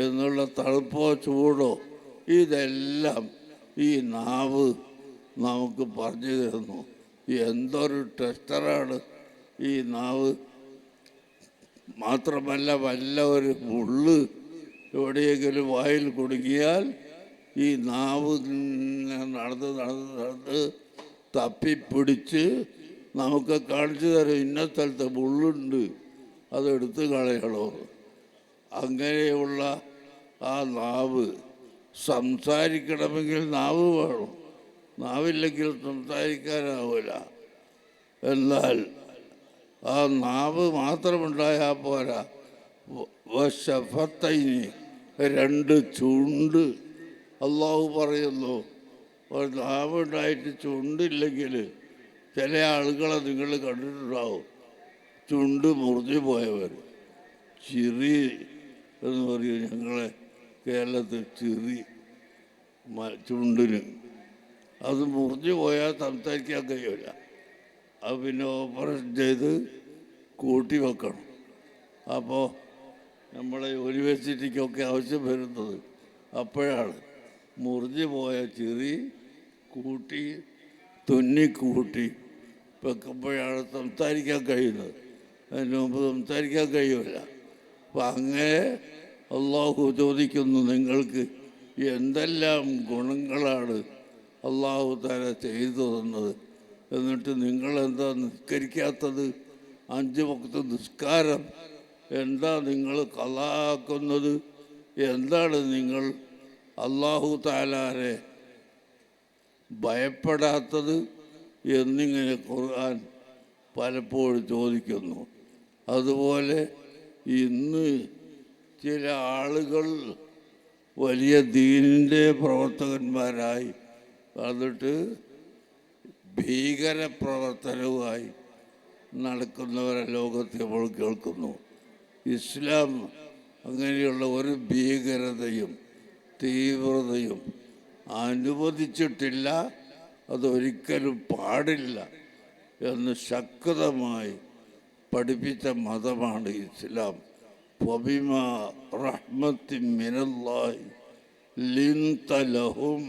എന്നുള്ള തണുപ്പോ ചൂടോ ഇതെല്ലാം ഈ നാവ് നമുക്ക് പറഞ്ഞു തരുന്നു. എന്തൊരു ടെസ്റ്ററാണ് ഈ നാവ്. മാത്രമല്ല വല്ല ഒരു മുള്ള് എവിടെയെങ്കിലും വായിൽ കുടുങ്ങിയാൽ ഈ നാവ് നടന്ന് നടന്ന് നടന്ന് തപ്പിപ്പിടിച്ച് നമുക്ക് കാണിച്ചു തരും ഇന്ന സ്ഥലത്ത് മുള്ളുണ്ട് അതെടുത്ത് കളയണോ. അങ്ങനെയുള്ള ആ നാവ് സംസാരിക്കണമെങ്കിൽ നാവ് വേണം. നാവില്ലെങ്കിൽ സംസാരിക്കാനാവില്ല. എന്നാൽ ആ നാവ് മാത്രമുണ്ടായാൽ പോരാ. വശഫത്തൈനി, രണ്ട് ചുണ്ട്. അള്ളാഹു പറയുന്നു ഒരു നാവുണ്ടായിട്ട് ചുണ്ടില്ലെങ്കിൽ ചില ആളുകളെ നിങ്ങൾ കണ്ടിട്ടുണ്ടാവും, ചുണ്ട് മുറിഞ്ഞു പോയവർ. ചിറി എന്ന് പറയും ഞങ്ങളെ കേരളത്തിൽ, ചിറി ചുണ്ടിന്. അത് മുറിഞ്ഞു പോയാൽ സംസാരിക്കാൻ കഴിയില്ല. അത് പിന്നെ ഓപ്പറേഷൻ ചെയ്ത് കൂട്ടി വെക്കണം. അപ്പോൾ നമ്മളെ യൂണിവേഴ്സിറ്റിക്കൊക്കെ ആവശ്യം വരുന്നത് അപ്പോഴാണ്. മുറിഞ്ഞു പോയ ചിറി കൂട്ടി തുന്നിക്കൂട്ടി വെക്കുമ്പോഴാണ് സംസാരിക്കാൻ കഴിയുന്നത്. അതിന് മുമ്പ് സംസാരിക്കാൻ കഴിയില്ല. അപ്പം അങ്ങനെ അള്ളാഹു ചോദിക്കുന്നു, നിങ്ങൾക്ക് എന്തെല്ലാം ഗുണങ്ങളാണ് അള്ളാഹു തആല ചെയ്തു തന്നത്, എന്നിട്ട് നിങ്ങളെന്താ നിസ്കരിക്കാത്തത്? 5 വക്ത് നിസ്കാരം എന്താ നിങ്ങൾ ഖളാക്കുന്നത്? എന്താണ് നിങ്ങൾ അള്ളാഹു തആലാനെ ഭയപ്പെടാത്തത് എന്നിങ്ങനെ ഖുർആൻ പലപ്പോഴും ചോദിക്കുന്നു. അതുപോലെ ഇന്ന് ചില ആളുകൾ വലിയ ദീനിൻ്റെ പ്രവർത്തകന്മാരായി എന്നിട്ട് ഭീകരപ്രവർത്തനവുമായി നടക്കുന്നവരെ ലോകത്ത് നമ്മൾ കേൾക്കുന്നു. ഇസ്ലാം അങ്ങനെയുള്ള ഒരു ഭീകരതയും തീവ്രതയും അനുവദിച്ചിട്ടില്ല, അതൊരിക്കലും പാടില്ല എന്ന് ശക്തമായി പഠിപ്പിച്ച മതമാണ് ഇസ്ലാം. ഫബിമാ റഹ്മത്തിൻ മിനല്ലാഹി ലിൻത ലഹും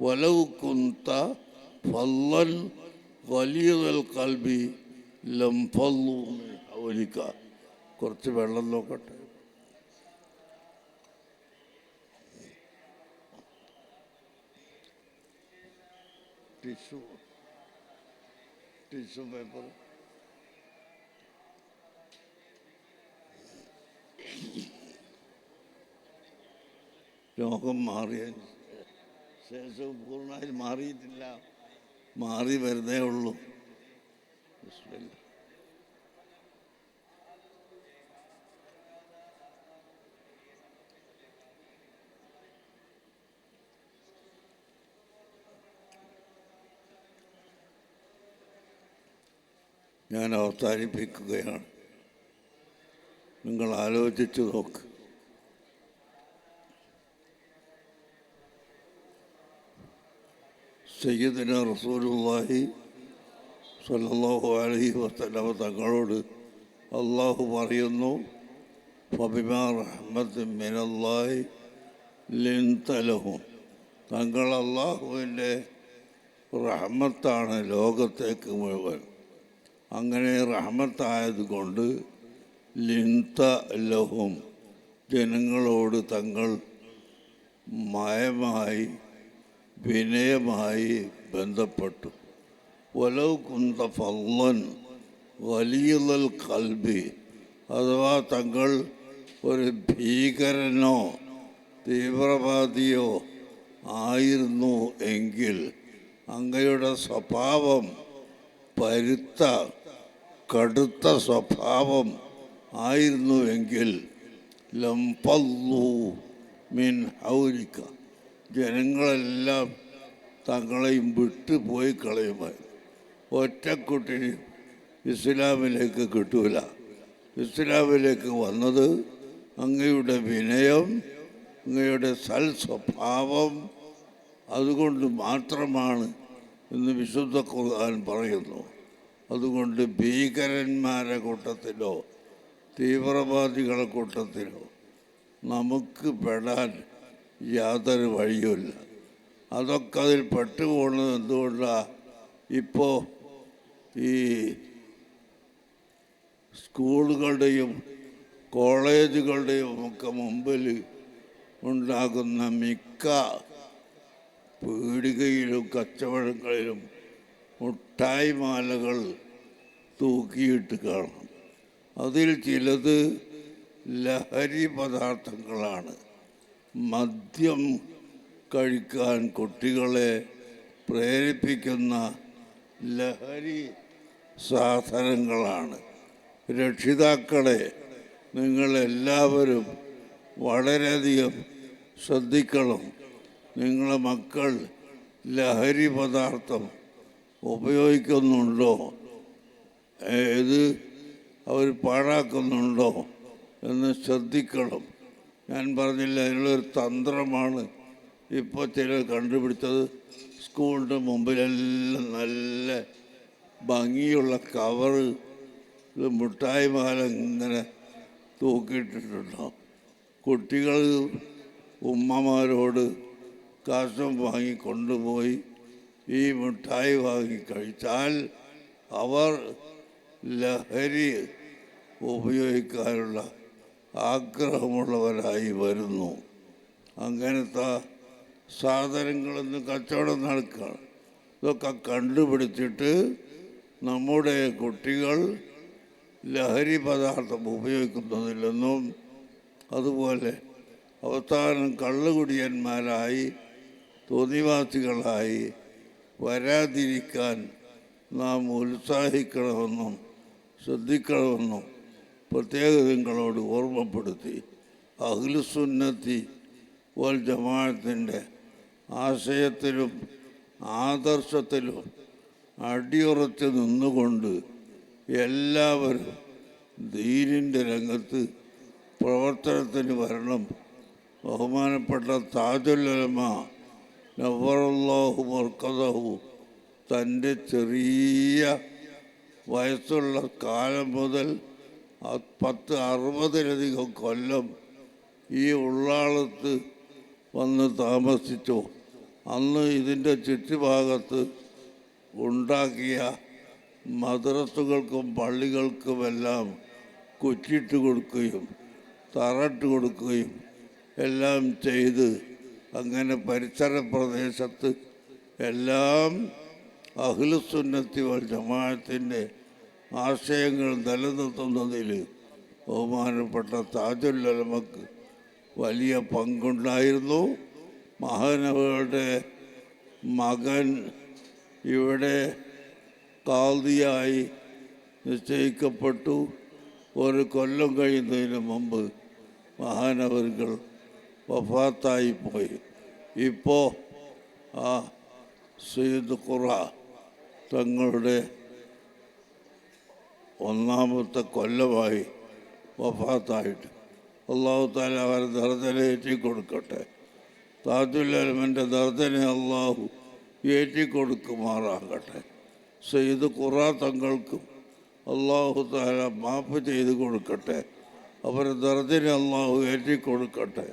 വലൗ കുൻത ഫല്ലൻ ഗലീദൽ ഖൽബി ലം ഫല്ലു മിൻ ഹൗലിക. കുറച്ച് വെള്ളം നോക്കട്ടെ. Tissue paper. രോഗം മാറിയതിന് ശേഷം പൂർണ്ണമായി മാറിയിട്ടില്ല, മാറി വരുന്നേ ഉള്ളൂ. ഞാൻ അവസാനിപ്പിക്കുകയാണ്. നിങ്ങൾ ആലോചിച്ച് നോക്ക്. സയ്യിദുനാ റസൂലുള്ളാഹി സ്വല്ലല്ലാഹു അലൈഹി വസല്ലമ തങ്ങളോട് അള്ളാഹു പറയുന്നു, ഫബിമാ റഹ്മത്തിൻ മിനല്ലാഹി ലിൻത ലഹും. തങ്ങൾ അള്ളാഹുവിൻ്റെ റഹ്മത്താണ് ലോകത്തേക്ക് മുഴുവൻ. അങ്ങനെ റഹ്മത്തായതുകൊണ്ട് ലിന്ത ലഹും ജനങ്ങളോട് തങ്ങൾ മയമായി വിനയമായി ബന്ധപ്പെട്ടു. വലൗ കുന്ത ഫള്ളൻ വലിയൽ കൽബി, അഥവാ തങ്ങൾ ഒരു ഭീകരനോ തീവ്രവാദിയോ ആയിരുന്നു എങ്കിൽ, അങ്ങയുടെ സ്വഭാവം പരുത്ത കടുത്ത സ്വഭാവം ആയിരുന്നുവെങ്കിൽ ലംഫല്ലു മിൻ ഹൗലിക, ജനങ്ങളെല്ലാം തങ്ങളെയും വിട്ടുപോയി കളയുമായിരുന്നു. ഒറ്റക്കുട്ടിന് ഇസ്ലാമിലേക്ക് കിട്ടൂല. ഇസ്ലാമിലേക്ക് വന്നത് അങ്ങയുടെ വിനയം, അങ്ങയുടെ സൽ സ്വഭാവം അതുകൊണ്ട് മാത്രമാണ് എന്ന് വിശുദ്ധ ഖുർആൻ പറയുന്നു. അതുകൊണ്ട് ഭീകരന്മാരുടെ കൂട്ടത്തിലോ തീവ്രവാദികളുടെ കൂട്ടത്തിലോ നമുക്ക് പെടാൻ യാതൊരു വഴിയുമില്ല. അതൊക്കെ അതിൽ പെട്ടുപോകുന്നത് എന്തുകൊണ്ടാണ്? ഇപ്പോൾ ഈ സ്കൂളുകളുടെയും കോളേജുകളുടെയും ഒക്കെ മുമ്പിൽ ഉണ്ടാകുന്ന മിക്ക പീടികയിലും കച്ചവടങ്ങളിലും മുട്ടായി മാലകൾ തൂക്കിയിട്ട് കാണാം. അതിൽ ചിലത് ലഹരി പദാർത്ഥങ്ങളാണ്. മദ്യം കഴിക്കാൻ കുട്ടികളെ പ്രേരിപ്പിക്കുന്ന ലഹരി സാധനങ്ങളാണ്. രക്ഷിതാക്കളെ, നിങ്ങളെല്ലാവരും വളരെയധികം ശ്രദ്ധിക്കണം. നിങ്ങളെ മക്കൾ ലഹരി പദാർത്ഥം ഉപയോഗിക്കുന്നുണ്ടോ, ഇത് അവർ പാഴാക്കുന്നുണ്ടോ എന്ന് ശ്രദ്ധിക്കണം. ഞാൻ പറഞ്ഞില്ല, അതിനുള്ളൊരു തന്ത്രമാണ് ഇപ്പോൾ ചിലർ കണ്ടുപിടിച്ചത്. സ്കൂളിൻ്റെ മുമ്പിലെല്ലാം നല്ല ഭംഗിയുള്ള കവറ് മുട്ടായി മാല ഇങ്ങനെ തൂക്കിയിട്ടിട്ടുണ്ടാവും. കുട്ടികൾ ഉമ്മമാരോട് കാശും വാങ്ങി കൊണ്ടുപോയി ഈ മിഠായി വാങ്ങി കഴിച്ചാൽ അവർ ലഹരി ഉപയോഗിക്കാനുള്ള ആഗ്രഹമുള്ളവരായി വരുന്നു. അങ്ങനത്തെ സാധനങ്ങളൊന്ന് കച്ചവടം നടക്കുകയാണ്. ഇതൊക്കെ കണ്ടുപിടിച്ചിട്ട് നമ്മുടെ കുട്ടികൾ ലഹരി പദാർത്ഥം ഉപയോഗിക്കുന്നതില്ലെന്നും, അതുപോലെ അവസാനം കള്ളുകുടിയന്മാരായി തോന്നിവാസികളായി വരാതിരിക്കാൻ നാം ഉത്സാഹിക്കണമെന്നും ശ്രദ്ധിക്കണമെന്നും പ്രത്യേകം നിങ്ങളോട് ഓർമ്മപ്പെടുത്തി. അഹ്ലുസുന്നത്തി വൽ ജമാഅത്തിൻ്റെ ആശയത്തിലും ആദർശത്തിലും അടിയുറച്ച് നിന്നുകൊണ്ട് എല്ലാവരും ദീനിൻ്റെ രംഗത്ത് പ്രവർത്തനത്തിന് വരണം. ബഹുമാനപ്പെട്ട താജുൽ ഉലമ നവ്വറല്ലാഹു മർക്കദഹു തൻ്റെ ചെറിയ വയസ്സുള്ള കാലം മുതൽ 60-60 കൊല്ലം ഈ ഉള്ളാളത്ത് വന്ന് താമസിച്ചു. അന്ന് ഇതിൻ്റെ ചുറ്റുഭാഗത്ത് ഉണ്ടാക്കിയ മദ്രസകൾക്കും പള്ളികൾക്കുമെല്ലാം കുറ്റിട്ട് കൊടുക്കുകയും തറട്ട് കൊടുക്കുകയും എല്ലാം ചെയ്ത് അങ്ങനെ പരിസര പ്രദേശത്ത് എല്ലാം അഹ്ലുസുന്നത്തി വൽ ജമാഅത്തിൻ്റെ ആശയങ്ങൾ നിലനിർത്തുന്നതിൽ ബഹുമാനപ്പെട്ട താജുൽ ഉലമക്ക് വലിയ പങ്കുണ്ടായിരുന്നു. മഹാനവരുടെ മകൻ ഇവിടെ ഖാദിയായി നിശ്ചയിക്കപ്പെട്ടു. ഒരു കൊല്ലം കഴിയുന്നതിന് മുമ്പ് മഹാനവറുകൾ വഫാത്തായിപ്പോയി. ഇപ്പോൾ ആ സയ്യിദ് ഖുറ തങ്ങളുടെ 1ാമത്തെ കൊല്ലമായി വഫാത്തായിട്ട്. അള്ളാഹു തആല അവരെ ദർജനെ ഏറ്റിക്കൊടുക്കട്ടെ. താജുൽ ഉലമൻ്റെ ദർജനെ അള്ളാഹു ഏറ്റിക്കൊടുക്കുമാറാകട്ടെ. സയ്യിദ് ഖുറ തങ്ങൾക്കും അള്ളാഹു തആല മാഫ് ചെയ്ത് കൊടുക്കട്ടെ. അവരുടെ ദർജനെ അള്ളാഹു ഏറ്റിക്കൊടുക്കട്ടെ.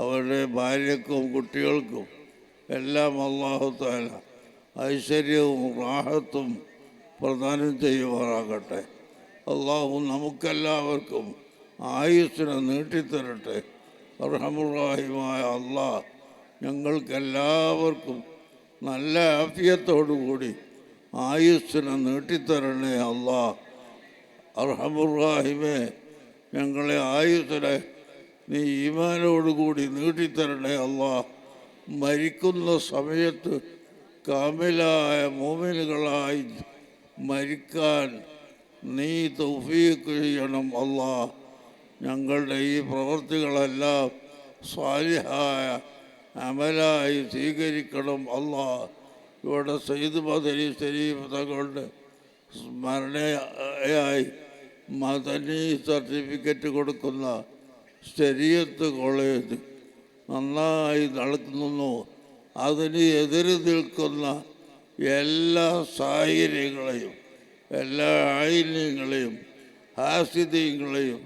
അവരുടെ ഭാര്യക്കും കുട്ടികൾക്കും എല്ലാം അള്ളാഹു തആല ഐശ്വര്യവും റാഹത്തും പ്രദാനം ചെയ്യുമാറാകട്ടെ. അള്ളാഹു നമുക്കെല്ലാവർക്കും ആയുസ്സിനെ നീട്ടിത്തരട്ടെ. റഹ്മാനുറഹീമായ അള്ളാഹ് ഞങ്ങൾക്കെല്ലാവർക്കും നല്ല ആഫിയത്തോടുകൂടി ആയുസ്സിനെ നീട്ടിത്തരണേ അള്ളാഹ്. റഹ്മാനുറഹീമേ, ഞങ്ങളെ ആയുസ്സിനെ നീ ഈമാനോടുകൂടി നീട്ടിത്തരണേ അള്ളാഹ്. മരിക്കുന്ന സമയത്ത് കാമിലായ മോമിനുകളായി മരിക്കാൻ നീ തൗഫീഖ് ചെയ്യണം അള്ളാഹ്. ഞങ്ങളുടെ ഈ പ്രവൃത്തികളെല്ലാം സ്വാലിഹായ അമലായി സ്വീകരിക്കണം അള്ളാഹ്. ഇവിടെ സയ്യിദ് മദനി ശരീഫ് തങ്ങളുടെ സ്മരണയായി മദനി സർട്ടിഫിക്കറ്റ് കൊടുക്കുന്ന ശരീഅത്ത് കോളേജ് നന്നായി നടത്തുന്നു. അതിന് എതിര് നിൽക്കുന്ന എല്ലാ സാഹചര്യങ്ങളെയും എല്ലാ ആയില്യങ്ങളെയും ഹാസിദ്യങ്ങളെയും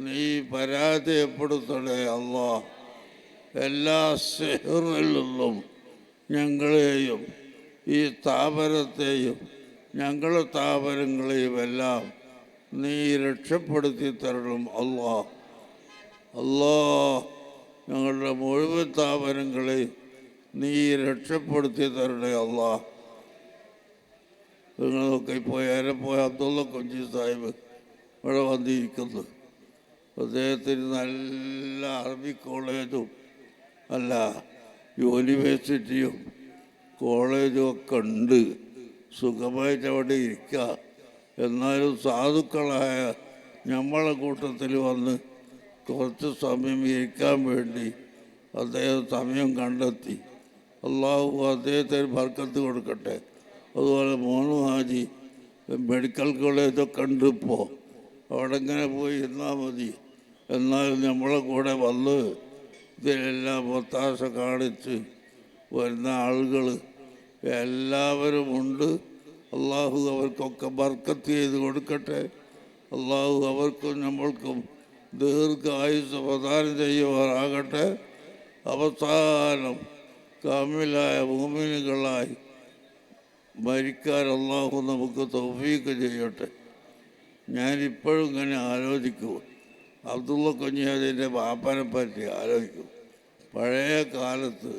നീ പരാജയപ്പെടുത്തണേ അല്ലാഹ്. എല്ലാ സിഹ്റിൽ നിന്നും ഞങ്ങളെയും ഈ സ്ഥാപനത്തെയും ഞങ്ങളുടെ സ്ഥാപനങ്ങളെയും എല്ലാം നീ രക്ഷപ്പെടുത്തി തരണം അല്ലാഹ്. അല്ലാഹ്, ഞങ്ങളുടെ മുഴുവൻ സ്ഥാപനങ്ങളെയും നീ രക്ഷപ്പെടുത്തി തരണേ അല്ലാഹ്. നിങ്ങളൊക്കെ ഇപ്പോൾ ഏറെപ്പോയ അബ്ദുള്ള കൊഞ്ചി സാഹിബ് ഇവിടെ വന്നിരിക്കുന്നു. അദ്ദേഹത്തിന് നല്ല അറബി കോളേജും അല്ല യൂണിവേഴ്സിറ്റിയും കോളേജും ഒക്കെ ഉണ്ട്. സുഖമായിട്ട് അവിടെ ഇരിക്കുക. എന്നാലും സാധുക്കളായ നമ്മളെ കൂട്ടത്തിൽ വന്ന് കുറച്ച് സമയം ഇരിക്കാൻ വേണ്ടി അദ്ദേഹം സമയം കണ്ടെത്തി. അള്ളാഹു അദ്ദേഹത്തിന് ബർക്കത്ത് കൊടുക്കട്ടെ. അതുപോലെ മോനു ഹാജി മെഡിക്കൽ കോളേജൊക്കെ ഉണ്ട്. ഇപ്പോൾ അവിടെ ഇങ്ങനെ പോയി ഇരുന്നാൽ മതി. എന്നാലും നമ്മളെ കൂടെ വന്ന് ഇതിലെല്ലാം ഒത്താശ കാണിച്ച് വരുന്ന ആളുകൾ എല്ലാവരും ഉണ്ട്. അള്ളാഹു അവർക്കൊക്കെ ബർക്കത്ത് ചെയ്ത് കൊടുക്കട്ടെ. അള്ളാഹു അവർക്കും നമ്മൾക്കും ദീർഘായുസ് പ്രദാനം ചെയ്യുവാറാകട്ടെ. അവസാനം കാമിലായ മുഅ്മിനുകളായി മരിക്കാൻ അള്ളാഹു നമുക്ക് തൗഫീഖ് ചെയ്യട്ടെ. ഞാനിപ്പോഴും ഇങ്ങനെ ആലോചിക്കും, അബ്ദുള്ള കുഞ്ഞിയാദിൻ്റെ ബാപ്പനെ പറ്റി ആലോചിക്കും. പഴയ കാലത്ത്,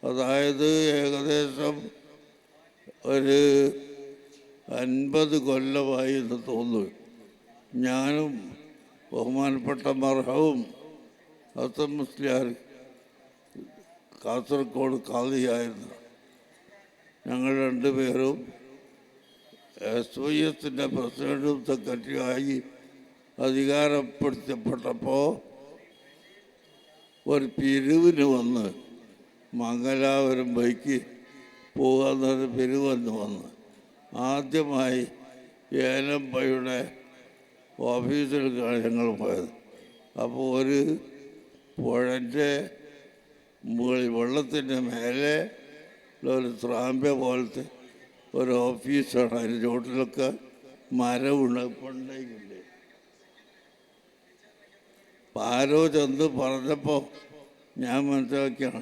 അതായത് ഏകദേശം ഒരു 50 കൊല്ലമായി എന്ന് തോന്നുന്നു, ഞാനും ബഹുമാനപ്പെട്ട മർഹവും ഹസൻ മുസ്ലിയാർ കാസർഗോഡ് ഖാദിയായിരുന്നു. ഞങ്ങൾ രണ്ടുപേരും SYS പ്രസിഡന്റും സെക്രട്ടറിയായി അധികാരപ്പെടുത്തപ്പെട്ടപ്പോൾ ഒരു പിരിവിന് വന്ന് മംഗലാപുരം ബൈക്ക് പോകാമെന്നൊരു പിരിവെന്ന് വന്ന് ആദ്യമായി ഏലമ്പയുടെ ഓഫീസിലേക്കാണ് ഞങ്ങൾ പോയത്. അപ്പോൾ ഒരു പുഴൻ്റെ മുകളിൽ വെള്ളത്തിൻ്റെ മേലെ ഒരു ത്രാമ്പ പോലത്തെ ഒരു ഓഫീസാണ്. അതിൻ്റെ ചോട്ടിലൊക്കെ മരമുണ്ട്, പണ്ടേക്കില്ലേ. ആരോ ചെന്ന് പറഞ്ഞപ്പോൾ ഞാൻ മനസ്സിലാക്കിയാണ്.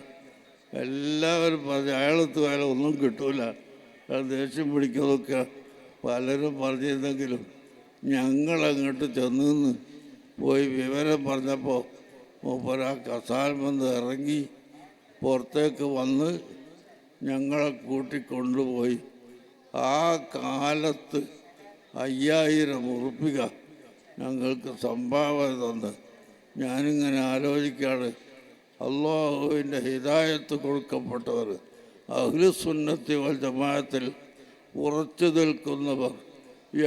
എല്ലാവരും പറഞ്ഞു അയാളത്ത് വേല ഒന്നും കിട്ടൂല, അയാൾ ദേഷ്യം പിടിക്കുന്നതൊക്കെ പലരും പറഞ്ഞിരുന്നെങ്കിലും ഞങ്ങളങ്ങോട്ട് ചെന്ന് പോയി വിവരം പറഞ്ഞപ്പോൾ മൂപ്പരാ കസാൽമെന്ന് ഇറങ്ങി പുറത്തേക്ക് വന്ന് ഞങ്ങളെ കൂട്ടിക്കൊണ്ടുപോയി. ആ കാലത്ത് 5000 ഉറുപ്പിക ഞങ്ങൾക്ക് സംഭാവന തന്ന്. ഞാനിങ്ങനെ ആലോചിക്കാണ്, അള്ളാഹുവിൻ്റെ ഹിദായത്ത് കൊടുക്കപ്പെട്ടവർ, അഹ്ലുസുന്നത്തി വൽ ജമാഅത്തിൽ ഉറച്ചു നിൽക്കുന്നവർ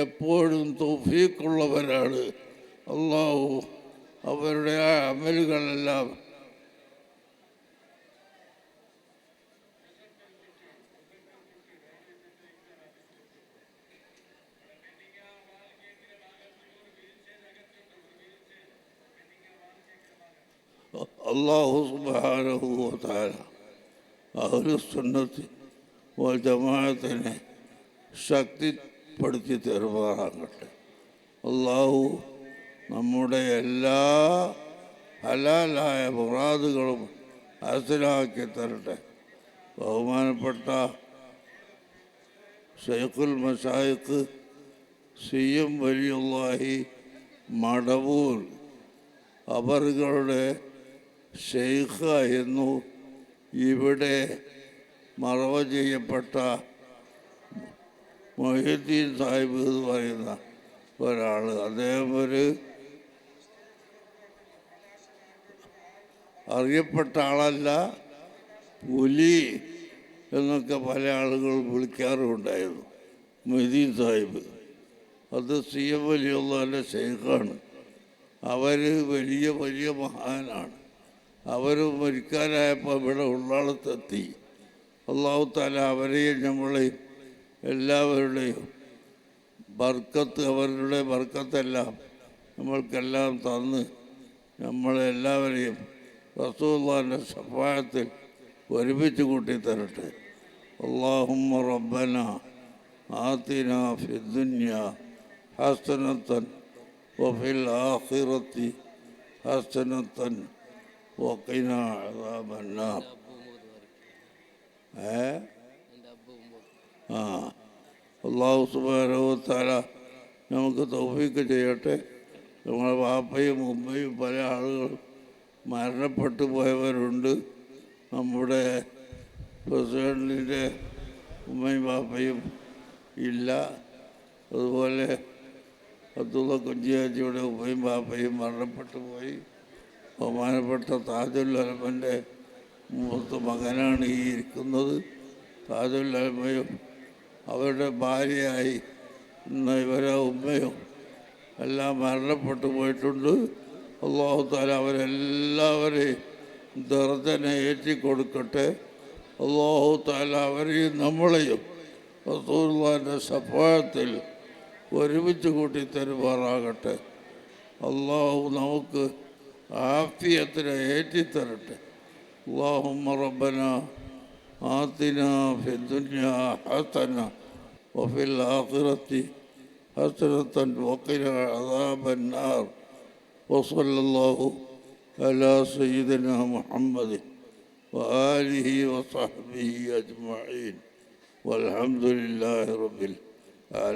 എപ്പോഴും തൗഫീഖുള്ളവരാണ്. അള്ളാഹു അവരുടെ ആ അമലുകളെല്ലാം അല്ലാഹു സുബ്ഹാനഹു വ തആല അഹ്ലുസുന്നത്തി വൽ ജമാഅത്തിനെ ശക്തിപ്പെടുത്തി തരുമാറാകട്ടെ. അള്ളാഹു നമ്മുടെ എല്ലാ ഹലാലായ മുറാദുകളും ഹാസിലാക്കി തരട്ടെ. ബഹുമാനപ്പെട്ട ഷെയ്ഖുൽ മശായിഖ് സിയം വലിയുള്ളാഹി മടവൂർ അവരുടെ ഷെയ്ഖായിരുന്നു ഇവിടെ മറവ ചെയ്യപ്പെട്ട മൊഹീദ്ദീൻ സാഹിബ് എന്ന് പറയുന്ന ഒരാൾ. അദ്ദേഹം ഒരു അറിയപ്പെട്ട ആളല്ല, പുലി എന്നൊക്കെ പല ആളുകൾ വിളിക്കാറുണ്ടായിരുന്നു മൊഹീദ്ദീൻ സാഹിബ്. അത് സി എം വലിയുള്ളാഹിൻ്റെ ഷെയ്ഖാണ്. അവർ വലിയ വലിയ മഹാനാണ്. അവർ മരിക്കാനായപ്പോൾ ഇവിടെ ഉള്ളാളത്തെത്തി. അല്ലാഹു തആല അവരെയും നമ്മളെയും എല്ലാവരുടെയും ബർക്കത്ത്, അവരുടെ ബർക്കത്തെല്ലാം നമ്മൾക്കെല്ലാം തന്ന് നമ്മളെല്ലാവരെയും റസൂലുള്ളാഹിൻ്റെ ശഫാഅത്തിൽ ഒരുമിച്ച് കൂട്ടിത്തരട്ടെ. അല്ലാഹുമ്മ റബ്ബന ആതിനാ ഫിദ്ദുനിയ ഹസനത്തൻ വഫിൽ ആഖിറതി ഹസനത്തൻ വഖിനാ അദാബന്നാർ. അല്ലാഹു സുബ്ഹാനഹു വ തആല നമുക്ക് തൗഫീഖ് ചെയ്യട്ടെ. നമ്മളെ വാപ്പയും ഉമ്മയും പല ആളുകളും മരണപ്പെട്ടു പോയവരുണ്ട്. നമ്മുടെ പ്രസിഡൻറ്റിൻ്റെ ഉമ്മയും വാപ്പയും ഇല്ല. അതുപോലെ അബ്ദുള്ള കുഞ്ചിയാജിയുടെ ഉമ്മയും വാപ്പയും മരണപ്പെട്ടു പോയി. ബഹുമാനപ്പെട്ട താജുൽ ഉലമൻ്റെ മൂത്ത മകനാണ് ഈ ഇരിക്കുന്നത്. താജുൽ ഉലമയും അവരുടെ ഭാര്യയായി ഇന്ന് ഇവരെ ഉമ്മയും എല്ലാം മരണപ്പെട്ടു പോയിട്ടുണ്ട്. അല്ലാഹു തആല അവരെല്ലാവരെയും ദർജനെ ഏറ്റിക്കൊടുക്കട്ടെ. അല്ലാഹു തആല അവരെയും നമ്മളെയും റസൂലുള്ളാഹിൻ്റെ ശഫാഅത്തിൽ ഒരുമിച്ച് കൂട്ടി തരുമാറാകട്ടെ. അല്ലാഹു നമുക്ക് ആഫിയത്തിനെ ഏറ്റിത്തരട്ടെ. അല്ലാഹുമ്മ റബ്ബന ആതിനാ ഫിദ്ദുനിയ ഹസന വഫിൽ ആഖിറതി ഹസനത്തൻ വഖിനാ അദാബന്നാർ. വസല്ലല്ലാഹു അലാ സയ്യിദിനാ മുഹമ്മദിൻ വആലിഹി വസഹ്ബിഹി അജ്മഈൻ വൽഹംദുലില്ലാഹി റബ്ബിൽ ആലമീൻ.